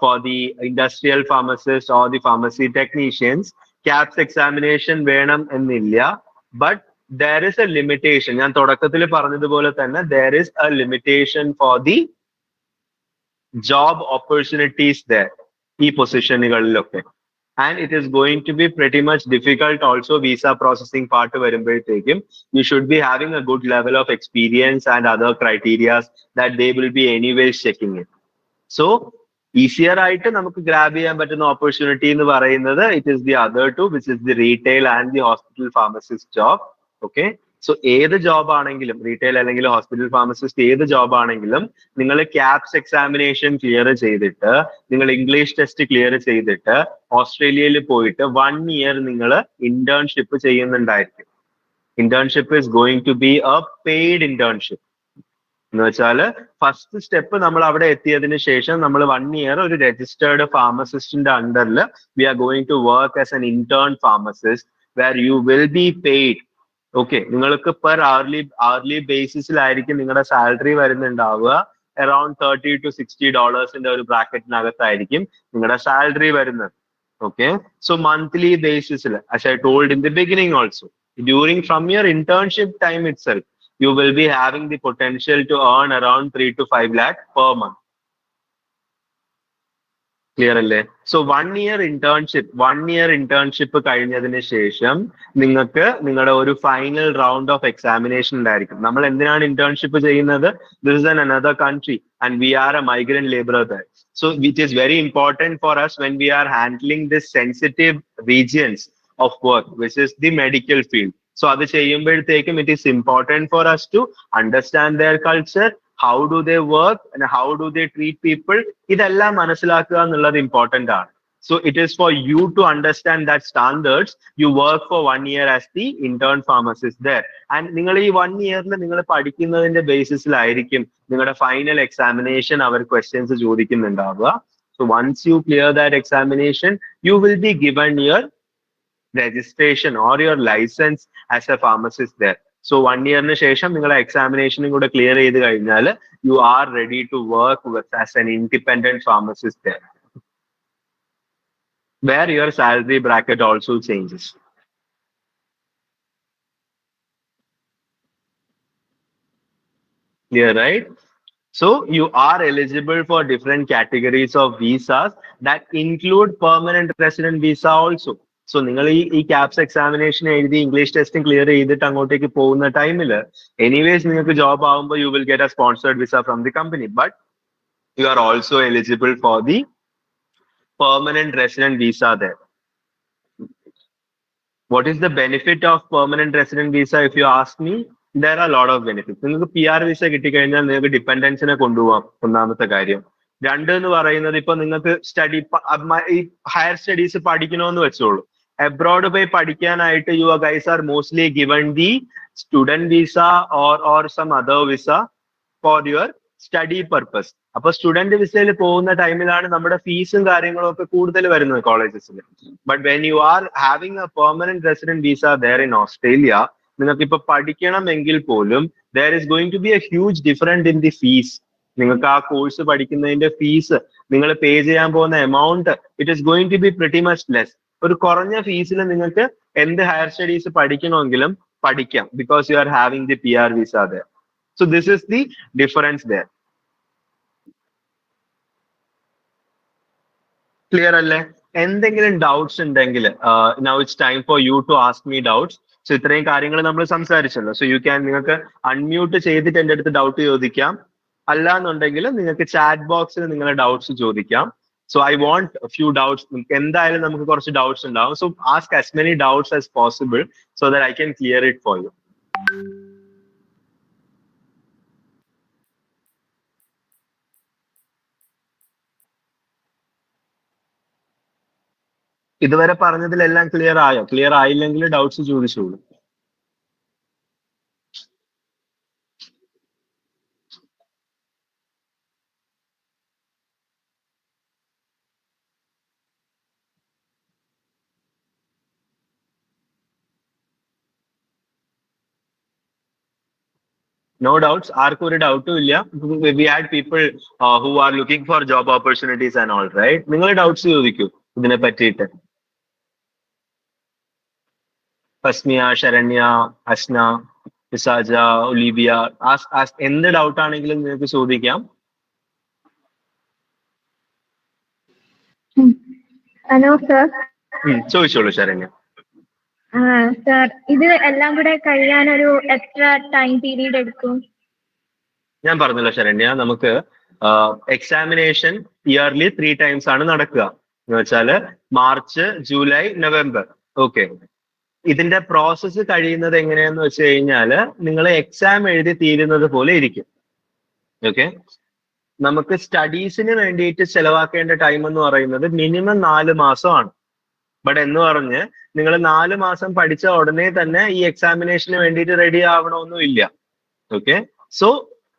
For the industrial pharmacists or the pharmacy technicians, KAPS examination വേണം എന്നില്ല. But there is a limitation. ഞാൻ തുടക്കത്തിൽ പറഞ്ഞതുപോലെ തന്നെ there is a limitation for the job opportunities there, ഈ പൊസിഷനുകളിലൊക്കെ. And it is going to be pretty much difficult also. Visa processing part വരുമ്പോഴത്തേക്കും you should be having a good level of experience and other criteria that they will be anyways checking it. So easier ആയിട്ട് നമുക്ക് grab ചെയ്യാൻ പറ്റുന്ന opportunity എന്ന് പറയുന്നത് it is the other two, which is the retail and the hospital pharmacist job. Okay, so ഏത് job ആണെങ്കിലും retail അല്ലെങ്കിൽ hospital pharmacist ഏത് ജോബ് ആണെങ്കിലും നിങ്ങൾ ക്യാപ്സ് എക്സാമിനേഷൻ ക്ലിയർ ചെയ്തിട്ട് നിങ്ങൾ ഇംഗ്ലീഷ് ടെസ്റ്റ് ക്ലിയർ ചെയ്തിട്ട് ഓസ്ട്രേലിയയിൽ പോയിട്ട് 1 ഇയർ നിങ്ങൾ ഇന്റേൺഷിപ്പ് ചെയ്യുന്നുണ്ടായിരിക്കും. Internship is going to be a paid internship. എന്ന് വെച്ചാല് ഫസ്റ്റ് സ്റ്റെപ്പ് നമ്മൾ അവിടെ എത്തിയതിനു ശേഷം നമ്മൾ 1 ഇയർ ഒരു രജിസ്റ്റേർഡ് ഫാർമസിസ്റ്റിന്റെ അണ്ടറിൽ we are going to work as an intern pharmacist where you will be paid. Okay, നിങ്ങൾക്ക് പെർ hourly ബേസിസിലായിരിക്കും നിങ്ങളുടെ സാലറി വരുന്നുണ്ടാവുക. അറൌണ്ട് $30 to $60 ഒരു ബ്രാക്കറ്റിനകത്തായിരിക്കും നിങ്ങളുടെ സാലറി വരുന്നത്. Okay, so monthly basis, as I told in the beginning also, from your internship time itself, you will be having the potential to earn around 3 to 5 lakh per month. Clear അല്ലേ? So 1 year internship കഴിഞ്ഞതിന് ശേഷം നിങ്ങൾക്ക് നിങ്ങളുടെ ഒരു final round of examination ഉണ്ടായിരിക്കും. നമ്മൾ എന്തിനാണ് internship ചെയ്യുന്നത്? This is in another country and we are a migrant laborer there. So which is very important for us when we are handling this sensitive regions of work, which is the medical field. So അത് ചെയ്യുമ്പോഴത്തേക്കും it is important for us to understand their culture, how do they work and how do they treat people. ഇതെല്ലാം മനസ്സിലാക്കുക എന്നുള്ളത് important ആണ്. So it is for you to understand that standards. You work for 1 year as the intern pharmacist there. And നിങ്ങൾ ഈ 1 ഇയറിൽ നിങ്ങൾ പഠിക്കുന്നതിന്റെ ബേസിസിലായിരിക്കും നിങ്ങളുടെ ഫൈനൽ എക്സാമിനേഷൻ അവർ ക്വസ്റ്റ്യൻസ് ചോദിക്കുന്നുണ്ടാവുക. So once you clear that examination, you will be given your registration or your license as a pharmacist there. So 1 ഇയറിന് ശേഷം നിങ്ങളുടെ എക്സാമിനേഷനും കൂടെ ക്ലിയർ ചെയ്ത് കഴിഞ്ഞാൽ you are ready to work as an independent pharmacist there, where your salary bracket also changes. Clear, right? So you are eligible for different categories of visas that include permanent resident visa also. So നിങ്ങൾ ഈ caps examination എഴുതി English ടെസ്റ്റും clear ചെയ്തിട്ട് അങ്ങോട്ടേക്ക് പോകുന്ന ടൈമിൽ anyways നിങ്ങൾക്ക് job ആവുമ്പോൾ you will get A sponsored visa from the company, but you are also eligible for the permanent resident visa there. What is the benefit of permanent resident visa if you ask me? There are a lot of benefits. നിങ്ങൾക്ക് PR visa കിട്ടിക്കഴിഞ്ഞാൽ നിങ്ങൾക്ക് ഡിപ്പെൻഡൻസിനെ കൊണ്ടുപോകാം, ഒന്നാമത്തെ കാര്യം. രണ്ട് എന്ന് പറയുന്നത് ഇപ്പൊ നിങ്ങൾക്ക് ഈ ഹയർ സ്റ്റഡീസ് പഠിക്കണമെന്ന് വെച്ചോളൂ. അബ്രോഡ് പോയി പഠിക്കാനായിട്ട് you guys are mostly given the student visa or some other visa for your study purpose. അപ്പൊ സ്റ്റുഡന്റ് വിസയിൽ പോകുന്ന ടൈമിലാണ് നമ്മുടെ ഫീസും കാര്യങ്ങളും ഒക്കെ കൂടുതൽ വരുന്നത് കോളേജസിൽ. But when you are having a permanent resident visa there in Australia, നിങ്ങൾക്ക് ഇപ്പൊ പഠിക്കണമെങ്കിൽ പോലും there is going to be a huge difference in the fees. നിങ്ങൾക്ക് ആ കോഴ്സ് പഠിക്കുന്നതിന്റെ ഫീസ്, നിങ്ങൾ പേ ചെയ്യാൻ പോകുന്ന amount, it is going to be pretty much less. ഒരു കുറഞ്ഞ ഫീസിൽ നിങ്ങൾക്ക് എന്ത് ഹയർ സ്റ്റഡീസ് പഠിക്കണമെങ്കിലും പഠിക്കാം, because you are having the PR visa there. So this is the difference there. Clear അല്ലേ? എന്തെങ്കിലും ഡൗട്ട്സ് ഉണ്ടെങ്കിൽ now it's time for you to ask me doubts. So ഇത്രയും കാര്യങ്ങൾ നമ്മൾ സംസാരിച്ചല്ലോ. സോ യു ക്യാൻ, നിങ്ങൾക്ക് അൺമ്യൂട്ട് ചെയ്തിട്ട് എൻ്റെ അടുത്ത് ഡൗട്ട് ചോദിക്കാം. അല്ല എന്നുണ്ടെങ്കിൽ നിങ്ങൾക്ക് ചാറ്റ് ബോക്സിൽ നിങ്ങളുടെ ഡൗട്ട്സ് ചോദിക്കാം. So I want few doubts. എന്തായാലും നമുക്ക് കുറച്ച് ഡൗട്ട്സ് ഉണ്ടാവും. So ask as many doubts as possible so that I can clear it for you. ഇതുവരെ പറഞ്ഞതിലെല്ലാം ക്ലിയർ ആയോ? ക്ലിയർ ആയില്ലെങ്കിൽ ഡൗട്ട്സ് ചോദിച്ചോളൂ. No doubts. ആർക്കും ഒരു ഡൗട്ടും ഇല്ല. We had people who are looking for job opportunities and all, right? നിങ്ങൾ ഡൗട്ട്സ് ചോദിക്കൂ ഇതിനെ പറ്റിയിട്ട്. ഫസ്മിയ, ശരണ്യ, അസ്ന, ഇസാജ, ഒലീവിയ, എന്ത് ഡൗട്ട് ആണെങ്കിലും നിങ്ങൾക്ക് ചോദിക്കാം.
Hello sir.
ചോദിച്ചോളൂ ശരണ്യ.
സർ, ഇത് എല്ലാം കൂടെ കഴിയാൻ ഒരു എത്ര ടൈം പീരീഡ് എടുക്കും?
ഞാൻ പറഞ്ഞല്ലോ ശരണ്യ, നമുക്ക് എക്സാമിനേഷൻ ഇയർലി 3 times ആണ് നടക്കുക. എന്ന് വെച്ചാല് മാർച്ച്, ജൂലൈ, നവംബർ. ഓക്കെ, ഇതിന്റെ പ്രോസസ്സ് കഴിയുന്നത് എങ്ങനെയാന്ന് വെച്ച് കഴിഞ്ഞാല് നിങ്ങൾ എക്സാം എഴുതി തീരുന്നത് പോലെ ഇരിക്കും. ഓക്കെ, നമുക്ക് സ്റ്റഡീസിന് വേണ്ടിയിട്ട് ചെലവാക്കേണ്ട ടൈം എന്ന് പറയുന്നത് മിനിമം 4 മാസമാണ്. ബട്ട് എന്ന് പറഞ്ഞ് നിങ്ങൾ 4 മാസം പഠിച്ച ഉടനെ തന്നെ ഈ എക്സാമിനേഷന് വേണ്ടിയിട്ട് റെഡി ആവണമെന്നും ഇല്ല. ഓക്കെ, സോ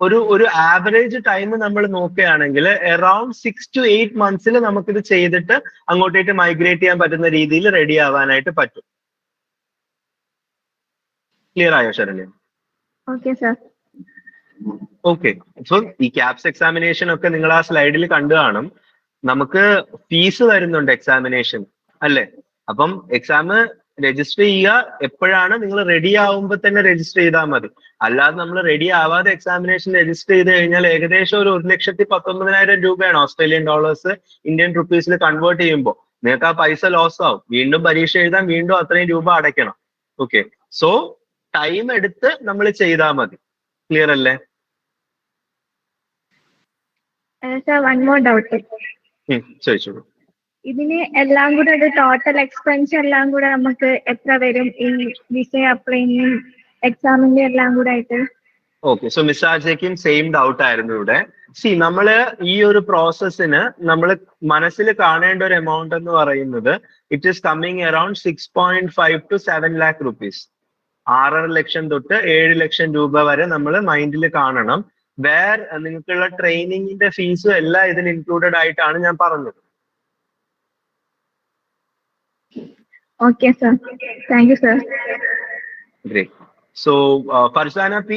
ഒരു ആവറേജ് ടൈം നമ്മൾ നോക്കുകയാണെങ്കിൽ അറൌണ്ട് 6 to 8 months നമുക്കിത് ചെയ്തിട്ട് അങ്ങോട്ടേക്ക് മൈഗ്രേറ്റ് ചെയ്യാൻ പറ്റുന്ന രീതിയിൽ റെഡി ആവാനായിട്ട് പറ്റും. ക്ലിയർ ആയോ Saranya?
Okay sir.
Okay, so ഈ ക്യാപ്സ് എക്സാമിനേഷൻ ഒക്കെ നിങ്ങൾ ആ സ്ലൈഡിൽ കണ്ടു കാണും. നമുക്ക് ഫീസ് വരുന്നുണ്ട് എക്സാമിനേഷൻ അല്ലേ? അപ്പം എക്സാം രജിസ്റ്റർ ചെയ്യുക എപ്പോഴാണ് നിങ്ങൾ റെഡി ആവുമ്പോൾ തന്നെ രജിസ്റ്റർ ചെയ്താൽ മതി. അല്ലാതെ നമ്മൾ റെഡി ആവാതെ എക്സാമിനേഷൻ രജിസ്റ്റർ ചെയ്ത് കഴിഞ്ഞാൽ ഏകദേശം ഒരു 1,19,000 രൂപയാണ് ഓസ്ട്രേലിയൻ ഡോളേഴ്സ് ഇന്ത്യൻ റുപ്പീസിൽ കൺവേർട്ട് ചെയ്യുമ്പോൾ. നിങ്ങൾക്ക് ആ പൈസ ലോസ് ആവും. വീണ്ടും പരീക്ഷ എഴുതാൻ വീണ്ടും അത്രയും രൂപ അടയ്ക്കണം. ഓക്കെ, സോ ടൈം എടുത്ത് നമ്മൾ ചെയ്താൽ മതി. ക്ലിയർ അല്ലേ?
Sir, one more doubt.
ചോദിച്ചോളൂ.
ഇതിന് എല്ലാം കൂടെ ഒരു ടോട്ടൽ എക്സ്പെൻസ് എല്ലാം കൂടെ നമുക്ക് എത്ര വരും ഈ വിസ അപ്ലൈനും എക്സാമിന്റെ എല്ലാം കൂടെ ആയിട്ട്?
ഓക്കെ, സോ മിസ് ആജയ്ക്കും സെയിം ഡൗട്ട് ആയിരുന്നു ഇവിടെ. നമ്മള് ഈ ഒരു പ്രോസസ്സിന് നമ്മൾ മനസ്സിൽ കാണേണ്ട ഒരു എമൗണ്ട് എന്ന് പറയുന്നത് it is coming around 6.5 to 7 lakh rupees. 6.5 ലക്ഷം തൊട്ട് 7 ലക്ഷം രൂപ വരെ നമ്മൾ മൈൻഡിൽ കാണണം. നിങ്ങൾക്കുള്ള ട്രെയിനിങ്ങിന്റെ ഫീസും എല്ലാം ഇതിൽ ഇൻക്ലൂഡഡ് ആയിട്ടാണ് ഞാൻ പറഞ്ഞത്.
Okay, sir. Thank you, sir.
Great. So, Farzana P,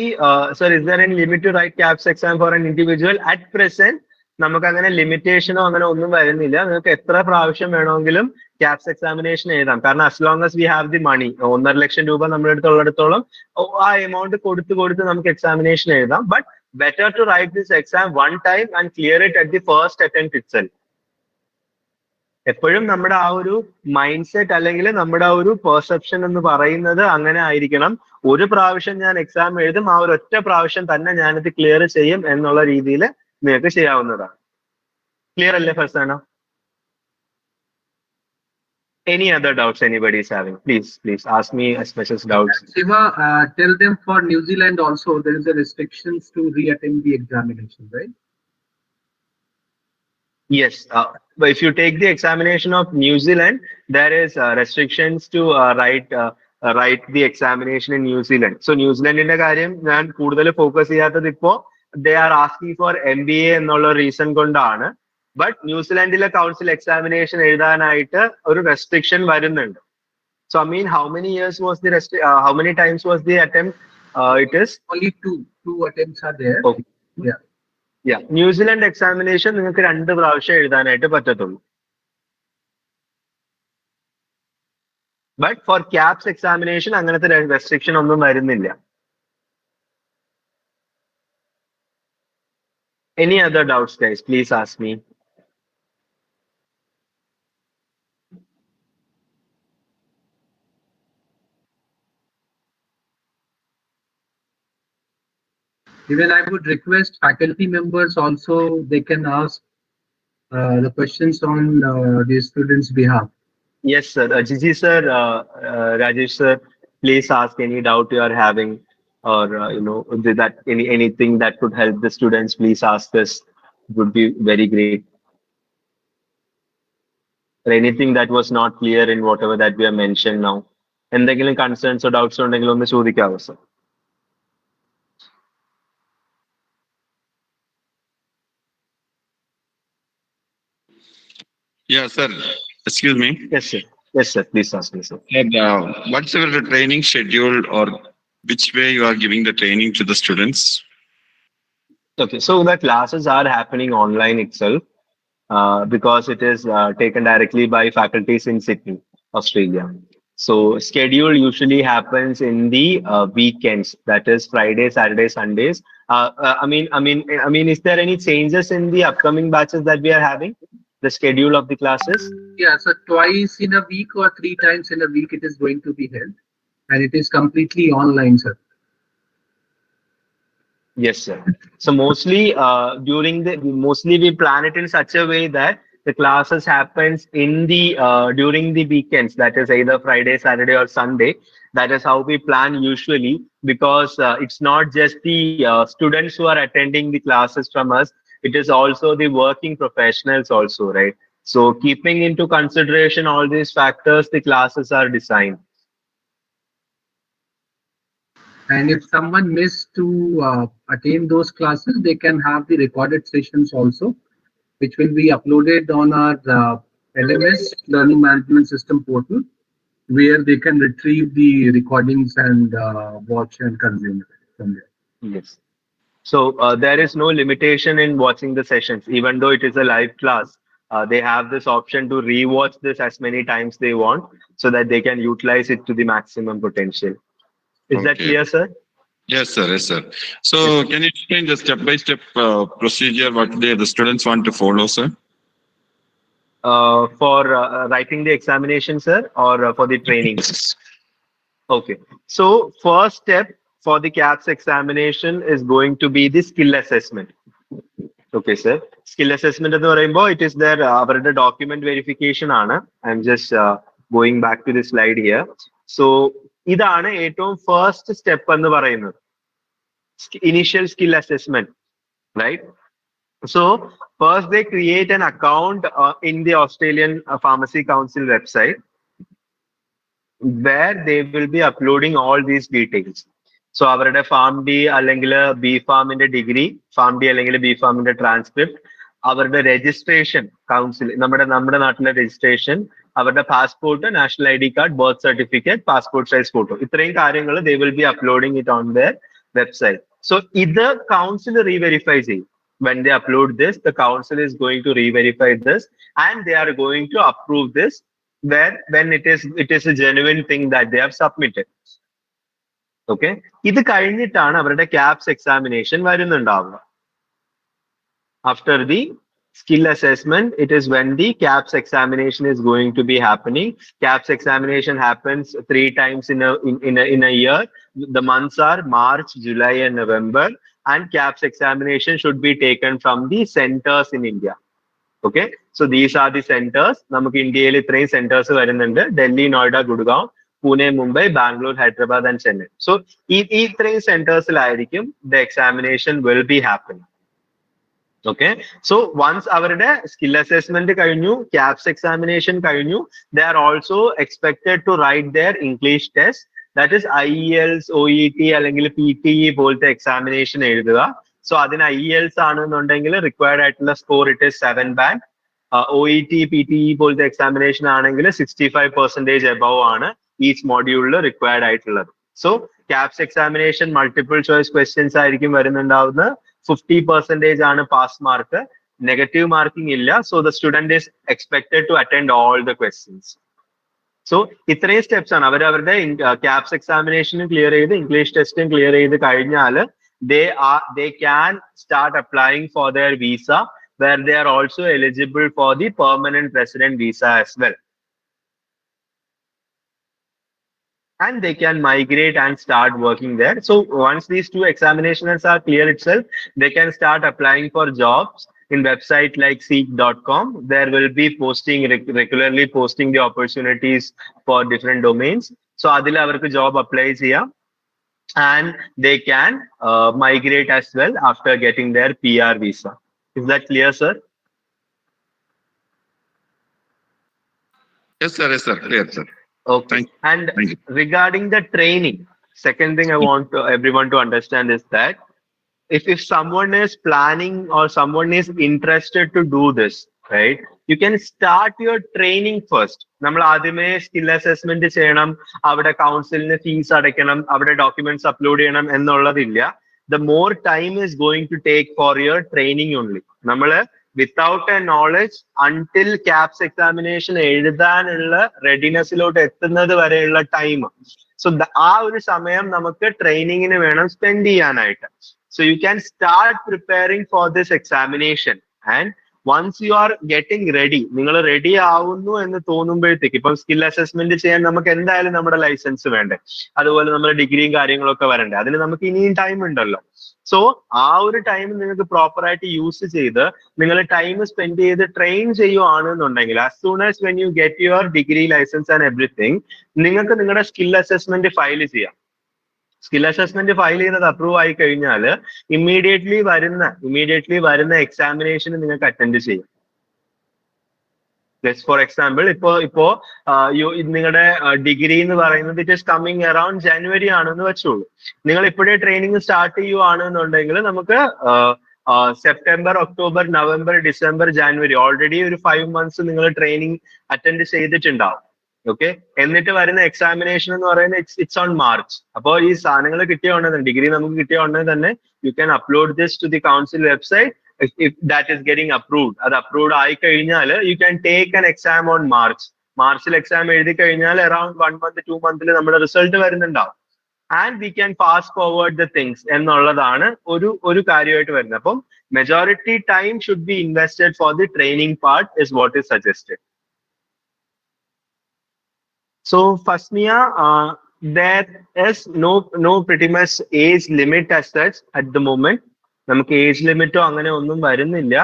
sir, is there any limit to write KAPS exam for an individual? At present, നമുക്ക് അങ്ങനെ ലിമിറ്റേഷനോ അങ്ങനെ ഒന്നും വരുന്നില്ല. നിങ്ങൾക്ക് എത്ര പ്രാവശ്യം വേണമെങ്കിലും ക്യാപ്സ് എക്സാമിനേഷൻ എഴുതാം. കാരണം as long as we have the money, 1.5 ലക്ഷം രൂപ നമ്മുടെ അടുത്തുള്ളിടത്തോളം ആ എമൗണ്ട് കൊടുത്ത് നമുക്ക് എക്സാമിനേഷൻ എഴുതാം. But better to write this exam one time and clear it at the first attempt itself. എപ്പോഴും നമ്മുടെ ആ ഒരു മൈൻഡ് സെറ്റ് അല്ലെങ്കിൽ നമ്മുടെ ആ ഒരു പെർസെപ്ഷൻ എന്ന് പറയുന്നത് അങ്ങനെ ആയിരിക്കണം. ഒരു പ്രാവശ്യം ഞാൻ എക്സാം എഴുതും, ആ ഒരു ഒറ്റ പ്രാവശ്യം തന്നെ ഞാനിത് ക്ലിയർ ചെയ്യും എന്നുള്ള രീതിയിൽ നിങ്ങൾക്ക് ചെയ്യാവുന്നതാണ്. ക്ലിയർ അല്ലേ Farsana? Any other doubts anybody is having? Please ask me as much as doubts.
Shiva, tell them for New Zealand also there is a restrictions to re-attempt the examination, right?
Yes, but if you take the examination of New Zealand, there is restrictions to write the examination in New Zealand. So New Zealand ന്റെ കാര്യം ഞാൻ കൂടുതൽ focus ചെയ്യാത്തത് ഇപ്പോ they are asking for MBA എന്നുള്ള reason കൊണ്ടാണ്. But ന്യൂസിലാൻഡിലെ council examination എഴുതാനായിട്ട് ഒരു റെസ്ട്രിക്ഷൻ വരുന്നുണ്ട്. So I mean, how many years was the how many times was the attempt? It is
only two attempts are there.
Okay. Yeah, New Zealand examination നിങ്ങൾക്ക് 2 പ്രാവശ്യം എഴുതാനായിട്ട് പറ്റത്തുള്ളൂ. But for caps examination അങ്ങനത്തെ restriction ഒന്നും വരുന്നില്ല. Any other doubts, guys? Please ask me.
Even I would request faculty members also, they can ask the questions on the students' behalf.
Yes, sir. Gigi sir, Rajesh sir, please ask any doubt you are having, or that anything that could help the students. Please ask us. It would be very great. Or anything that was not clear in whatever that we have mentioned now. എന്തെങ്കിലും concerns or doubts ഉണ്ടെങ്കിൽ ഒന്ന് ചോദിക്കാവോ sir?
Yeah, sir. Excuse me.
Yes, sir. Yes, sir. Please ask me, sir.
And, what's your training schedule, or which way you are giving the training to the students?
Okay, so the classes are happening online itself because it is taken directly by faculties in Sydney, Australia. So schedule usually happens in the weekends, that is Friday, Saturday, Sundays. I mean, is there any changes in the upcoming batches that we are having? The schedule of the classes?
Yeah, so twice in a week or 3 times in a week it is going to be held, and it is completely online, sir.
Yes, sir. So mostly we plan it in such a way that the classes happens in the during the weekends, that is either Friday, Saturday, or Sunday. That is how we plan usually, because it's not just the students who are attending the classes from us, it is also the working professionals also, right? So keeping into consideration all these factors, the classes are designed.
And if someone missed to attain those classes, they can have the recorded sessions also, which will be uploaded on our LMS Learning Management System portal, where they can retrieve the recordings and watch and consume it from there.
Yes. So there is no limitation in watching the sessions, even though it is a live class. They have this option to rewatch this as many times they want, so that they can utilize it to the maximum potential. Is that
Okay.
clear, sir?
Yes, sir. Yes, sir.
Yes,
So
sir.
can you explain the step-by-step procedure what the students want to follow, sir?
For writing the examination, sir, or for the training?
Yes.
Okay. So first step for the KAPS examination is going to be the skill assessment. Okay, sir. Skill assessment എന്ന് പറയുമ്പോൾ it is their അവരുടെ document verification ആണ്. I'm just going back to the slide here. So ഇതാണ് ഏറ്റവും first step എന്ന് പറയുന്നത്. Initial skill assessment, right? So first they create an account in the Australian Pharmacy Council website, where they will be uploading all these details. So അവരുടെ pharmd അല്ലെങ്കിൽ B.Pharm degree, pharmd അല്ലെങ്കിൽ B.Pharm transcript, അവരുടെ registration council, നമ്മുടെ നാട്ടിലെ registration, അവരുടെ passport, national ID card, birth certificate, passport size photo, ഇത്രയും കാര്യങ്ങൾ they will be uploading it on their website. So ഇത് കൗൺസിൽ റീവെരിഫൈ ചെയ്യും. When they upload this, the council is going to re-verify this, and they are going to approve this when it is a genuine thing that they have submitted. Okay, ഇത് കഴിഞ്ഞിട്ടാണ് അവരുടെ KAPS examination വരുന്നുണ്ടാവുക. After the skill assessment, it is when the KAPS examination is going to be happening. KAPS examination happens 3 times in a year. The months are March, July, and November. And KAPS examination should be taken from the centers in India. Okay, so these are the centers. നമുക്ക് ഇന്ത്യയിൽ ഇത്രയും centers വരുന്നുണ്ട്: Delhi, Noida, Gurgaon, Pune, Mumbai, Bangalore, Hyderabad, and Chennai. So ഈ ഇത്രയും centersലായിരിക്കും the examination will be happening. Okay, so once അവരുടെ skill assessment കഴിഞ്ഞു, KAPS examination കഴിഞ്ഞു, they are also expected to write their English test. That is IELTS, OET അല്ലെങ്കിൽ PTE പോലത്തെ examination എഴുതുക. So അതിന് IELTS ആണെന്നുണ്ടെങ്കിൽ റിക്വയർഡ് ആയിട്ടുള്ള score it is 7 band. OET, PTE പോലത്തെ എക്സാമിനേഷൻ ആണെങ്കിൽ 65% എബവ് ആണ് ഈച്ച് മോഡ്യൂളിൽ റിക്വയർഡ് ആയിട്ടുള്ളത്. So KAPS examination multiple choice questions ആയിരിക്കും വരുന്നുണ്ടാവുന്നത്. 50% ആണ് പാസ് മാർക്ക്, നെഗറ്റീവ് മാർക്കിംഗ് ഇല്ല. So the student is expected to attend all the questions. So ഇത്രയും സ്റ്റെപ്സ് ആണ് അവരവരുടെ KAPS എക്സാമിനേഷനും ക്ലിയർ ചെയ്ത് ഇംഗ്ലീഷ് ടെസ്റ്റും ക്ലിയർ ചെയ്ത് കഴിഞ്ഞാൽ they can start applying for their visa, where they are also eligible for the permanent resident visa as well. And they can migrate and start working there. So once these 2 examinations are clear itself, they can start applying for jobs in website like seek.com. There will be posting regularly posting the opportunities for different domains. So adil avarku job apply cheya, and they can migrate as well after getting their PR visa. Is that clear, sir?
Yes, sir. Yes, sir. Clear, sir.
Okay. And regarding the training, second thing I want everyone to understand is that if someone is planning or someone is interested to do this, right, you can start your training first. നമ്മൾ ആദ്യമേ skill assessment ചെയ്യണം, അവിടെ കൗൺസിലിന് fees അടയ്ക്കണം, അവിടെ documents upload ചെയ്യണം എന്നുള്ളതില്ല. The more time is going to take for your training only. നമ്മള് without a knowledge until KAPS examination എഴുതാനുള്ള റെഡിനെസ്സിലോട്ട് എത്തുന്നത് വരെയുള്ള ടൈം. സോ ആ ഒരു സമയം നമുക്ക് ട്രെയിനിങ്ങിന് വേണം സ്പെൻഡ് ചെയ്യാനായിട്ട്. So you can start preparing for this examination, and once you are getting ready, നിങ്ങൾ റെഡി ആവുന്നു എന്ന് തോന്നുമ്പോഴത്തേക്ക്, ഇപ്പം സ്കിൽ അസസ്മെന്റ് ചെയ്യാൻ നമുക്ക് എന്തായാലും നമ്മുടെ ലൈസൻസ് വേണ്ടേ, അതുപോലെ നമ്മുടെ ഡിഗ്രിയും കാര്യങ്ങളൊക്കെ വരണ്ടേ, അതിന് നമുക്ക് ഇനിയും ടൈം ഉണ്ടല്ലോ. സോ ആ ഒരു ടൈം നിങ്ങൾക്ക് പ്രോപ്പർ ആയിട്ട് യൂസ് ചെയ്ത് നിങ്ങൾ ടൈം സ്പെൻഡ് ചെയ്ത് ട്രെയിൻ ചെയ്യുവാണെന്നുണ്ടെങ്കിൽ, as soon as when you get your degree licence and everything, നിങ്ങൾക്ക് നിങ്ങളുടെ സ്കിൽ അസസ്മെന്റ് ഫയൽ ചെയ്യാം. സ്കിൽ അസസ്മെന്റ് ഫയൽ ചെയ്യുന്നത് അപ്രൂവ് ആയി കഴിഞ്ഞാൽ ഇമ്മീഡിയറ്റ്ലി വരുന്ന എക്സാമിനേഷന് നിങ്ങൾക്ക് അറ്റൻഡ് ചെയ്യാം. ജസ്റ്റ് ഫോർ എക്സാമ്പിൾ, ഇപ്പോ നിങ്ങളുടെ ഡിഗ്രി എന്ന് പറയുന്നത് ഇറ്റ് ഈസ് കമ്മിങ് അറൌണ്ട് ജനുവരി ആണെന്ന് വെച്ചോളൂ. നിങ്ങൾ ഇപ്പോഴേ ട്രെയിനിങ് സ്റ്റാർട്ട് ചെയ്യുവാണെന്നുണ്ടെങ്കിൽ നമുക്ക് September, October, November, December, January already ഒരു 5 months നിങ്ങൾ ട്രെയിനിങ് അറ്റൻഡ് ചെയ്തിട്ടുണ്ടാവും. ഓക്കെ, എന്നിട്ട് വരുന്ന എക്സാമിനേഷൻ എന്ന് പറയുന്നത് ഇറ്റ്സ് ഓൺ മാർച്ച്. അപ്പോൾ ഈ സാധനങ്ങൾ കിട്ടിയ ഉടനെ, ഡിഗ്രി നമുക്ക് കിട്ടിയ ഉടനെ തന്നെ you can upload this to the council website. if that is getting approved, അത് അപ്രൂവ്ഡ് ആയി കഴിഞ്ഞാൽ you can take an exam on മാർച്ചിൽ എക്സാം എഴുതി കഴിഞ്ഞാൽ around 1 month 2 months നമ്മുടെ റിസൾട്ട് വരുന്നുണ്ടാവും. and we can fast forward the things എന്നുള്ളതാണ് ഒരു കാര്യമായിട്ട് വരുന്നത്. അപ്പം majority time should be invested for the training part is what is suggested. So Fasmia, there is no pretty much age limit as such at the moment. നമുക്ക് age ലിമിറ്റോ അങ്ങനെ ഒന്നും വരുന്നില്ല.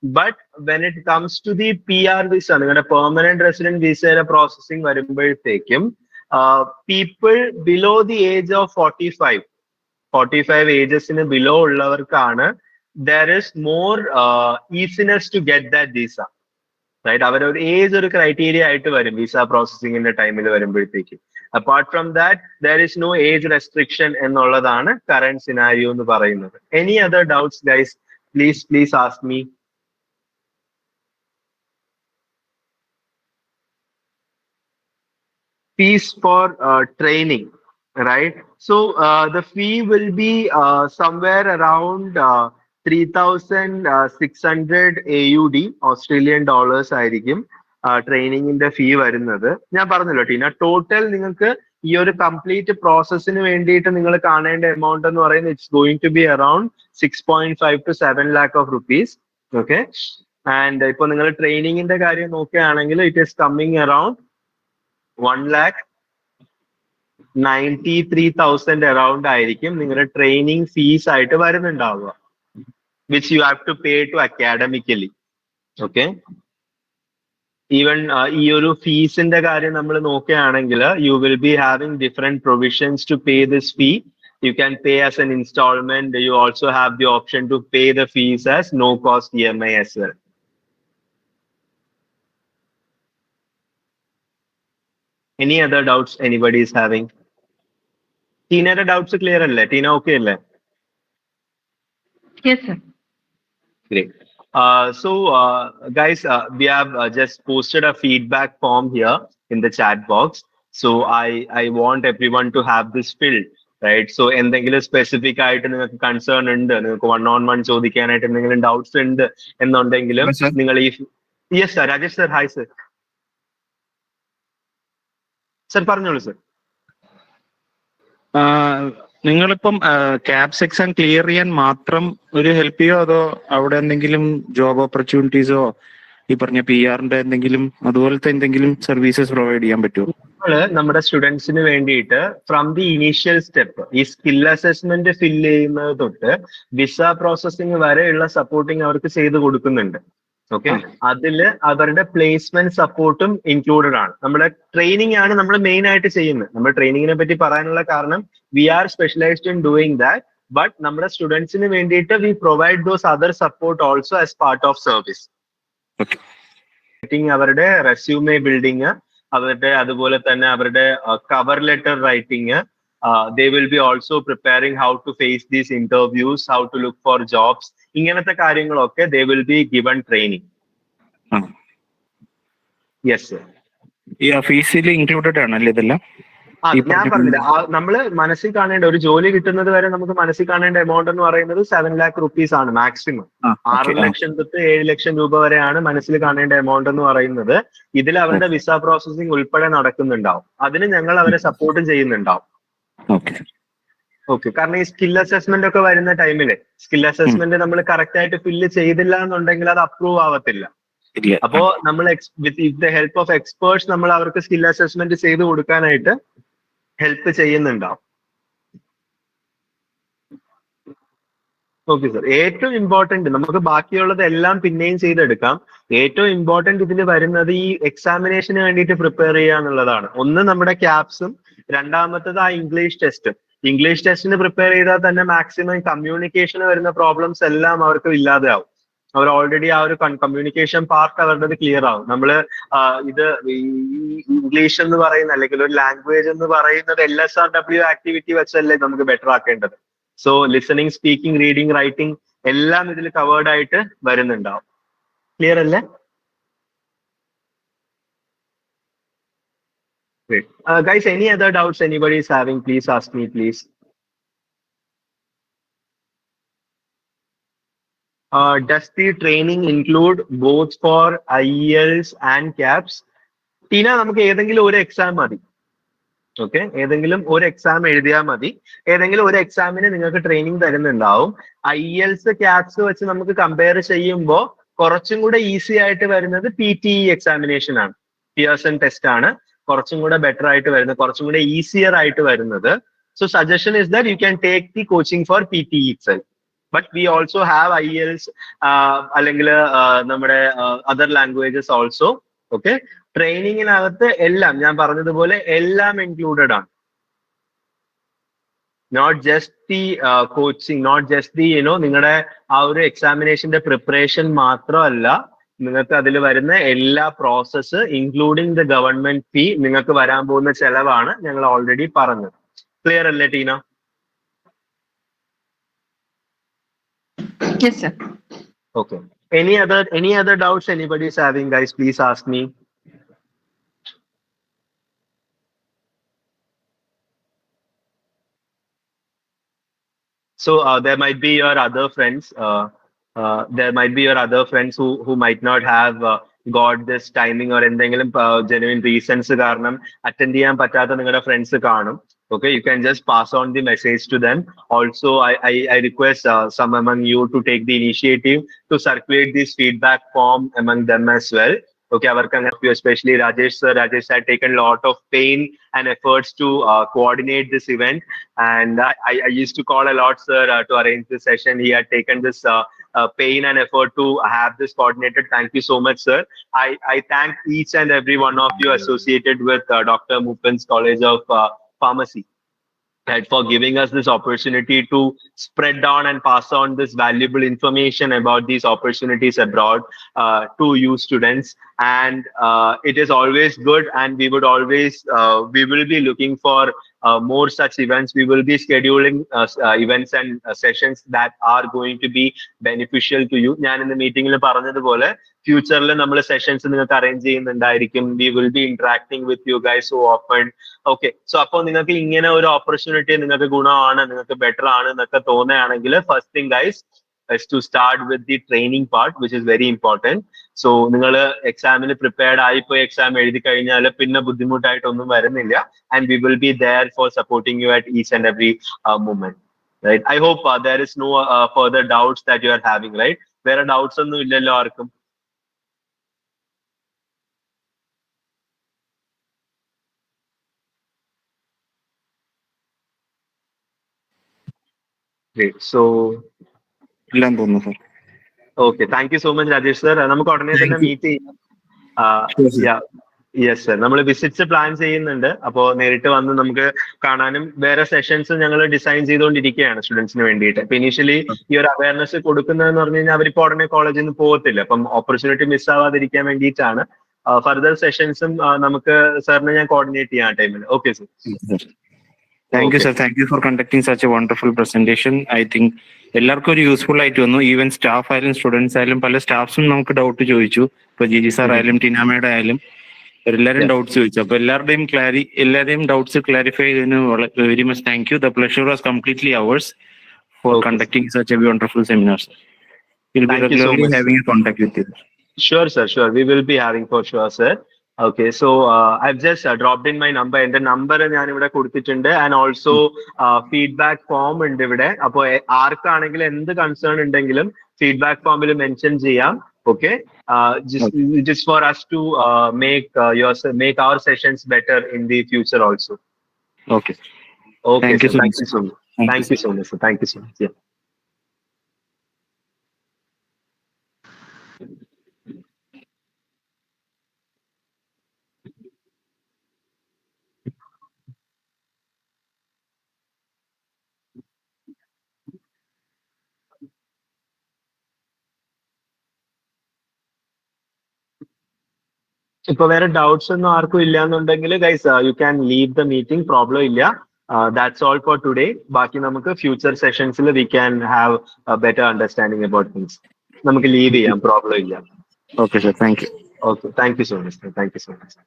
But when it comes to the PR visa, നിങ്ങളുടെ permanent resident വിസയുടെ processing വരുമ്പോഴത്തേക്കും people below the age of 45 ഏജസിന് below ഉള്ളവർക്കാണ് there is more easiness to get that visa. Right, അവരൊരു ഏജ് ഒരു ക്രൈറ്റീരിയ ആയിട്ട് വരും വിസ പ്രോസസ്സിംഗിന്റെ ടൈമിൽ വരുമ്പോഴത്തേക്ക്. Apart from that there is no age restriction എന്നുള്ളതാണ് കറന്റ് സിനാരിയോ എന്ന് പറയുന്നത്. Any other doubts guys? Please ask me. Fees for training, right? So the fee will be somewhere around 3,600 AUD, Australian dollars ആയിരിക്കും ട്രെയിനിങ്ങിന്റെ ഫീ വരുന്നത്. ഞാൻ പറഞ്ഞല്ലോ Tina, total നിങ്ങൾക്ക് ഈ ഒരു കംപ്ലീറ്റ് പ്രോസസ്സിന് വേണ്ടിയിട്ട് നിങ്ങൾ കാണേണ്ട എമൗണ്ട് എന്ന് പറയുന്നത് it's going to be around 6.5 to 7 lakh of rupees. Okay, and ഇപ്പൊ നിങ്ങൾ ട്രെയിനിങ്ങിന്റെ കാര്യം നോക്കുകയാണെങ്കിൽ it is coming around 1,93,000 around ആയിരിക്കും നിങ്ങളുടെ ട്രെയിനിങ് ഫീസ് ആയിട്ട് വരുന്നുണ്ടാവുക, which you have to pay to academically. Okay, even ഈ ഒരു ഫീസിന്റെ കാര്യം നമ്മൾ നോക്കുകയാണെങ്കിൽ you will be having different provisions to pay this fee. You can pay as an installment. You also have the option to pay the fees as no cost EMI as well. Any other doubts anybody is having? Teena's doubts clear alle? Tina okay alle?
Yes sir.
Great. So guys, we have just posted a feedback form here in the chat box. So I want everyone to have this filled, right? So എന്തെങ്കിലും specific ആയിട്ട് നിങ്ങൾക്ക് concern ഉണ്ട്, നിങ്ങൾക്ക് 1-on-1 ചോദിക്കാനായിട്ട് എന്തെങ്കിലും doubts ഉണ്ട് എന്നുണ്ടെങ്കിലും നിങ്ങൾ ഈ yes sir, Rajesh sir, hi sir. Sir പറഞ്ഞോളൂ സർ.
നിങ്ങളിപ്പം കാപ്സ് എക്സാം ക്ലിയർ ചെയ്യാൻ മാത്രം ഒരു ഹെൽപ്പ് ചെയ്യോ, അതോ അവിടെ എന്തെങ്കിലും ജോബ് ഓപ്പർച്യൂണിറ്റീസോ ഈ പറഞ്ഞ PR-ന്റെ എന്തെങ്കിലും അതുപോലത്തെ എന്തെങ്കിലും സർവീസസ് പ്രൊവൈഡ് ചെയ്യാൻ പറ്റുമോ?
നമ്മുടെ സ്റ്റുഡൻസിന് വേണ്ടിയിട്ട് ഫ്രം ദി ഇനീഷ്യൽ സ്റ്റെപ്പ് ഈ സ്കിൽ അസസ്മെന്റ് ഫില്ല് ചെയ്യുന്നത് തൊട്ട് വിസ പ്രോസസ്സിംഗ് വരെയുള്ള സപ്പോർട്ടിങ് അവർക്ക് ചെയ്ത് കൊടുക്കുന്നുണ്ട്. ഓക്കെ, അതില് അവരുടെ പ്ലേസ്മെന്റ് സപ്പോർട്ടും ഇൻക്ലൂഡഡ് ആണ്. നമ്മുടെ ട്രെയിനിങ് ആണ് നമ്മൾ മെയിൻ ആയിട്ട് ചെയ്യുന്നത്. നമ്മുടെ ട്രെയിനിങ്ങിനെ പറ്റി പറയാനുള്ള കാരണം we are specialised in doing that, but നമ്മുടെ സ്റ്റുഡൻസിന് വേണ്ടിയിട്ട് we provide those other support also as part of service. അവരുടെ റെസ്യൂമെ ബിൽഡിങ്, അവരുടെ അതുപോലെ തന്നെ അവരുടെ cover letter writing, they will be also preparing how to face these interviews, how to look for jobs, ഇങ്ങനത്തെ കാര്യങ്ങളൊക്കെ they will be given training. Yes sir.
ഈ ഫീസിൽ included ആണല്ലേ ഇതെല്ലാം?
ഞാൻ പറഞ്ഞില്ല, നമ്മള് മനസ്സിൽ കാണേണ്ട ഒരു ജോലി കിട്ടുന്നത് വരെ നമുക്ക് മനസ്സിൽ കാണേണ്ട എമൗണ്ട് എന്ന് പറയുന്നത് 7 lakh rupees ആണ് മാക്സിമം. 6 ലക്ഷം തൊട്ട് 7 ലക്ഷം രൂപ വരെയാണ് മനസ്സിൽ കാണേണ്ട എമൗണ്ട് എന്ന് പറയുന്നത്. ഇതിൽ അവരുടെ വിസ പ്രോസസ്സിംഗ് ഉൾപ്പെടെ നടക്കുന്നുണ്ടാവും. അതിന് ഞങ്ങൾ അവരെ സപ്പോർട്ടും ചെയ്യുന്നുണ്ടാവും. ഓക്കെ, കാരണം ഈ സ്കിൽ അസസ്മെന്റ് ഒക്കെ വരുന്ന ടൈമില് സ്കിൽ അസസ്മെന്റ് നമ്മൾ കറക്റ്റ് ആയിട്ട് ഫില്ല് ചെയ്തില്ല എന്നുണ്ടെങ്കിൽ അത് അപ്രൂവ് ആവത്തില്ല. അപ്പോ നമ്മൾ with the help of experts നമ്മൾ അവർക്ക് സ്കിൽ അസസ്മെന്റ് ചെയ്ത് കൊടുക്കാനായിട്ട് ഹെൽപ്പ് ചെയ്യുന്നുണ്ടാവും. Okay sir. ഏറ്റവും ഇമ്പോർട്ടന്റ്, നമുക്ക് ബാക്കിയുള്ളത് എല്ലാം പിന്നെയും ചെയ്തെടുക്കാം. ഏറ്റവും ഇമ്പോർട്ടന്റ് ഇതിൽ വരുന്നത് ഈ എക്സാമിനേഷന് വേണ്ടിയിട്ട് പ്രിപ്പയർ ചെയ്യുക എന്നുള്ളതാണ്. ഒന്ന് നമ്മുടെ ക്യാപ്സും, രണ്ടാമത്തത് ആ ഇംഗ്ലീഷ് ടെസ്റ്റും. ഇംഗ്ലീഷ് ടെസ്റ്റിന് പ്രിപ്പയർ ചെയ്താൽ തന്നെ മാക്സിമം കമ്മ്യൂണിക്കേഷന് വരുന്ന പ്രോബ്ലംസ് എല്ലാം അവർക്ക് ഇല്ലാതെയാവും. അവർ ഓൾറെഡി ആ ഒരു കമ്മ്യൂണിക്കേഷൻ പാർട്ട് അവരുടെ ക്ലിയർ ആവും. നമ്മള് ഇത് ഇംഗ്ലീഷ് എന്ന് പറയുന്ന അല്ലെങ്കിൽ ഒരു ലാംഗ്വേജ് എന്ന് പറയുന്നത് LSRW ആക്ടിവിറ്റി വെച്ചല്ലേ നമുക്ക് ബെറ്റർ ആക്കേണ്ടത്. So listening, speaking, reading, writing എല്ലാം ഇതിൽ കവേർഡ് ആയിട്ട് വരുന്നുണ്ടാവും. ക്ലിയർ അല്ലേ? Great. Guys, any other doubts anybody is having, please ask me, please. Does the training include both for IELTS and KAPS? Tina, നമുക്ക് ഏതെങ്കിലും ഒരു എക്സാം മതി. ഓക്കെ, ഏതെങ്കിലും ഒരു എക്സാം എഴുതിയാൽ മതി. ഏതെങ്കിലും ഒരു എക്സാമിന് നിങ്ങൾക്ക് ട്രെയിനിങ് തരുന്നുണ്ടാവും. IELTS, KAPS വെച്ച് നമുക്ക് കമ്പയർ ചെയ്യുമ്പോൾ കുറച്ചും കൂടെ ഈസി ആയിട്ട് വരുന്നത് PTE എക്സാമിനേഷൻ ആണ്. പിയേഴ്സൺ ടെസ്റ്റ് ആണ് കുറച്ചും കൂടെ ബെറ്റർ ആയിട്ട് വരുന്നത്, കുറച്ചും കൂടെ ഈസിയർ ആയിട്ട് വരുന്നത്. So suggestion is that you can take the coaching for PTE itself. But we also have IELTS അല്ലെങ്കിൽ നമ്മുടെ അതർ ലാംഗ്വേജസ് ഓൾസോ. ഓക്കെ, ട്രെയിനിങ്ങിനകത്ത് എല്ലാം ഞാൻ പറഞ്ഞതുപോലെ എല്ലാം ഇൻക്ലൂഡഡ് ആണ്. Not just the coaching, not just the നിങ്ങളുടെ ആ ഒരു എക്സാമിനേഷന്റെ പ്രിപ്പറേഷൻ മാത്രമല്ല, നിങ്ങൾക്ക് അതിൽ വരുന്ന എല്ലാ പ്രോസസ്സ് ഇൻക്ലൂഡിങ് ദ ഗവൺമെന്റ് ഫീ, നിങ്ങൾക്ക് വരാൻ പോകുന്ന ചെലവാണ് ഞങ്ങൾ ഓൾറെഡി പറഞ്ഞത്. ക്ലിയർ അല്ലേ Tina?
Yes, sir.
Okay. Any other doubts anybody is having, guys? Please ask me. So there might be your other friends. There might be your other friends who might not have got this timing or എന്തെങ്കിലും genuine reasons കാരണം attend ചെയ്യാൻ പറ്റാത്ത നിങ്ങളുടെ friends കാണും. Okay, you can just pass on the message to them. Also, I request some among you to take the initiative to circulate this feedback form among them as well. Okay, especially Rajesh sir. Rajesh had taken a lot of pain and efforts to coordinate this event, and I used to call a lot sir to arrange this session. He had taken this pain and effort to have this coordinated. Thank you so much, sir. I thank each and every one of you associated with Dr. Moopen's College of Pharmacy, right, for giving us this opportunity to spread on and pass on this valuable information about these opportunities abroad to you students. And it is always good, and we will be looking for more such events. We will be scheduling events and sessions that are going to be beneficial to you. ഞാൻ ഇന്ന് മീറ്റിംഗിൽ പറഞ്ഞതുപോലെ ഫ്യൂച്ചറിൽ നമ്മൾ sessions നിങ്ങൾക്ക് arrange ചെയ്യുന്നുണ്ടായിരിക്കും. We will be interacting with you guys so often. Okay, so അപ്പോൾ നിങ്ങൾക്ക് ഇങ്ങനെ ഒരു ഓപ്പർച്യൂണിറ്റി നിങ്ങൾക്ക് ഗുണമാണ്, നിങ്ങൾക്ക് ബെറ്റർ ആണ് എന്നൊക്കെ തോന്നുകയാണെങ്കിൽ first thing guys is to start with the training part, which is very important. So നിങ്ങൾ എക്സാമിന് പ്രിപ്പയർഡ് ആയിപ്പോയി എക്സാം എഴുതി കഴിഞ്ഞാൽ പിന്നെ ബുദ്ധിമുട്ടായിട്ടൊന്നും വരുന്നില്ല. And we will be there for supporting you at each and every moment. Right? I hope there is no further doubts that you are having, right? വേറെ doubts ഒന്നും ഇല്ലല്ലോ ആർക്കും? Great. So
എല്ലാം തോന്നുന്നു sir.
Okay, thank you so much Rajesh sir. നമുക്ക് ഉടനെ തന്നെ meet ചെയ്യാം. യെസ് സർ, നമ്മൾ വിസിറ്റ്സ് പ്ലാൻ ചെയ്യുന്നുണ്ട്. അപ്പോൾ നേരിട്ട് വന്ന് നമുക്ക് കാണാനും വേറെ സെഷൻസ് ഞങ്ങൾ ഡിസൈൻ ചെയ്തുകൊണ്ടിരിക്കുകയാണ് സ്റ്റുഡൻസിന് വേണ്ടിയിട്ട്. ഇപ്പൊ ഇനീഷ്യലി ഈ ഒരു അവയർനെസ് കൊടുക്കുന്നതെന്ന് പറഞ്ഞു കഴിഞ്ഞാൽ അവരിപ്പോ ഉടനെ കോളേജിൽ നിന്ന് പോകത്തില്ല. അപ്പം ഓപ്പർച്യൂണിറ്റി മിസ് ആവാതിരിക്കാൻ വേണ്ടിയിട്ടാണ്. ഫർദർ സെഷൻസും നമുക്ക് സാറിനെ ഞാൻ കോർഡിനേറ്റ് ചെയ്യാം ആ ടൈമിൽ. Okay sir.
Thank you sir. Thank you for conducting such A wonderful presentation. I think എല്ലാവർക്കും ഒരു യൂസ്ഫുൾ ആയിട്ട് വന്നു. ഈവൻ സ്റ്റാഫ് ആയാലും സ്റ്റുഡൻസ് ആയാലും പല സ്റ്റാഫ്സും നമുക്ക് ഡൗട്ട് ചോദിച്ചു. ഇപ്പൊ ജിജി സാർ ആയാലും ടീനാമയുടെ ആയാലും എല്ലാവരും ഡൗട്ട്സ് ചോദിച്ചു. അപ്പൊ എല്ലാവരുടെയും ഡൗട്ട്സ് ക്ലാരിഫൈ ചെയ്തതിന് very much thank U. The pleasure was completely hours for conducting such A wonderful seminars. We'll be regularly having a contact with you.
Sure, sir. Sure. We will be having for sure, sir. Okay, so I've just dropped in my number. And the number ഞാൻ ഇവിടെ കൊടുത്തിട്ടുണ്ട് and also feedback form ഉണ്ട് ഇവിടെ. അപ്പോൾ ആർക്കാണെങ്കിലും എന്ത് concern ഉണ്ടെങ്കിലും feedback ഫോമിൽ mention ചെയ്യാം. Okay, just for us to make our sessions better in the future also.
Okay.
Okay,
Thank you
sir.
so
Thank
much.
you so much. Thank you so much, sir. Thank you so much. Yeah. ഇപ്പൊ വേറെ doubts ഒന്നും ആർക്കും ഇല്ല എന്നുണ്ടെങ്കിൽ guys you can leave the meeting, problem ഇല്ല. That's all for today. ബാക്കി നമുക്ക് future സെഷൻസിൽ we can have better understanding about things. നമുക്ക് ലീവ് ചെയ്യാം, പ്രോബ്ലം ഇല്ല.
Okay, sir. Thank you.
Okay, thank you so much. Thank you so much.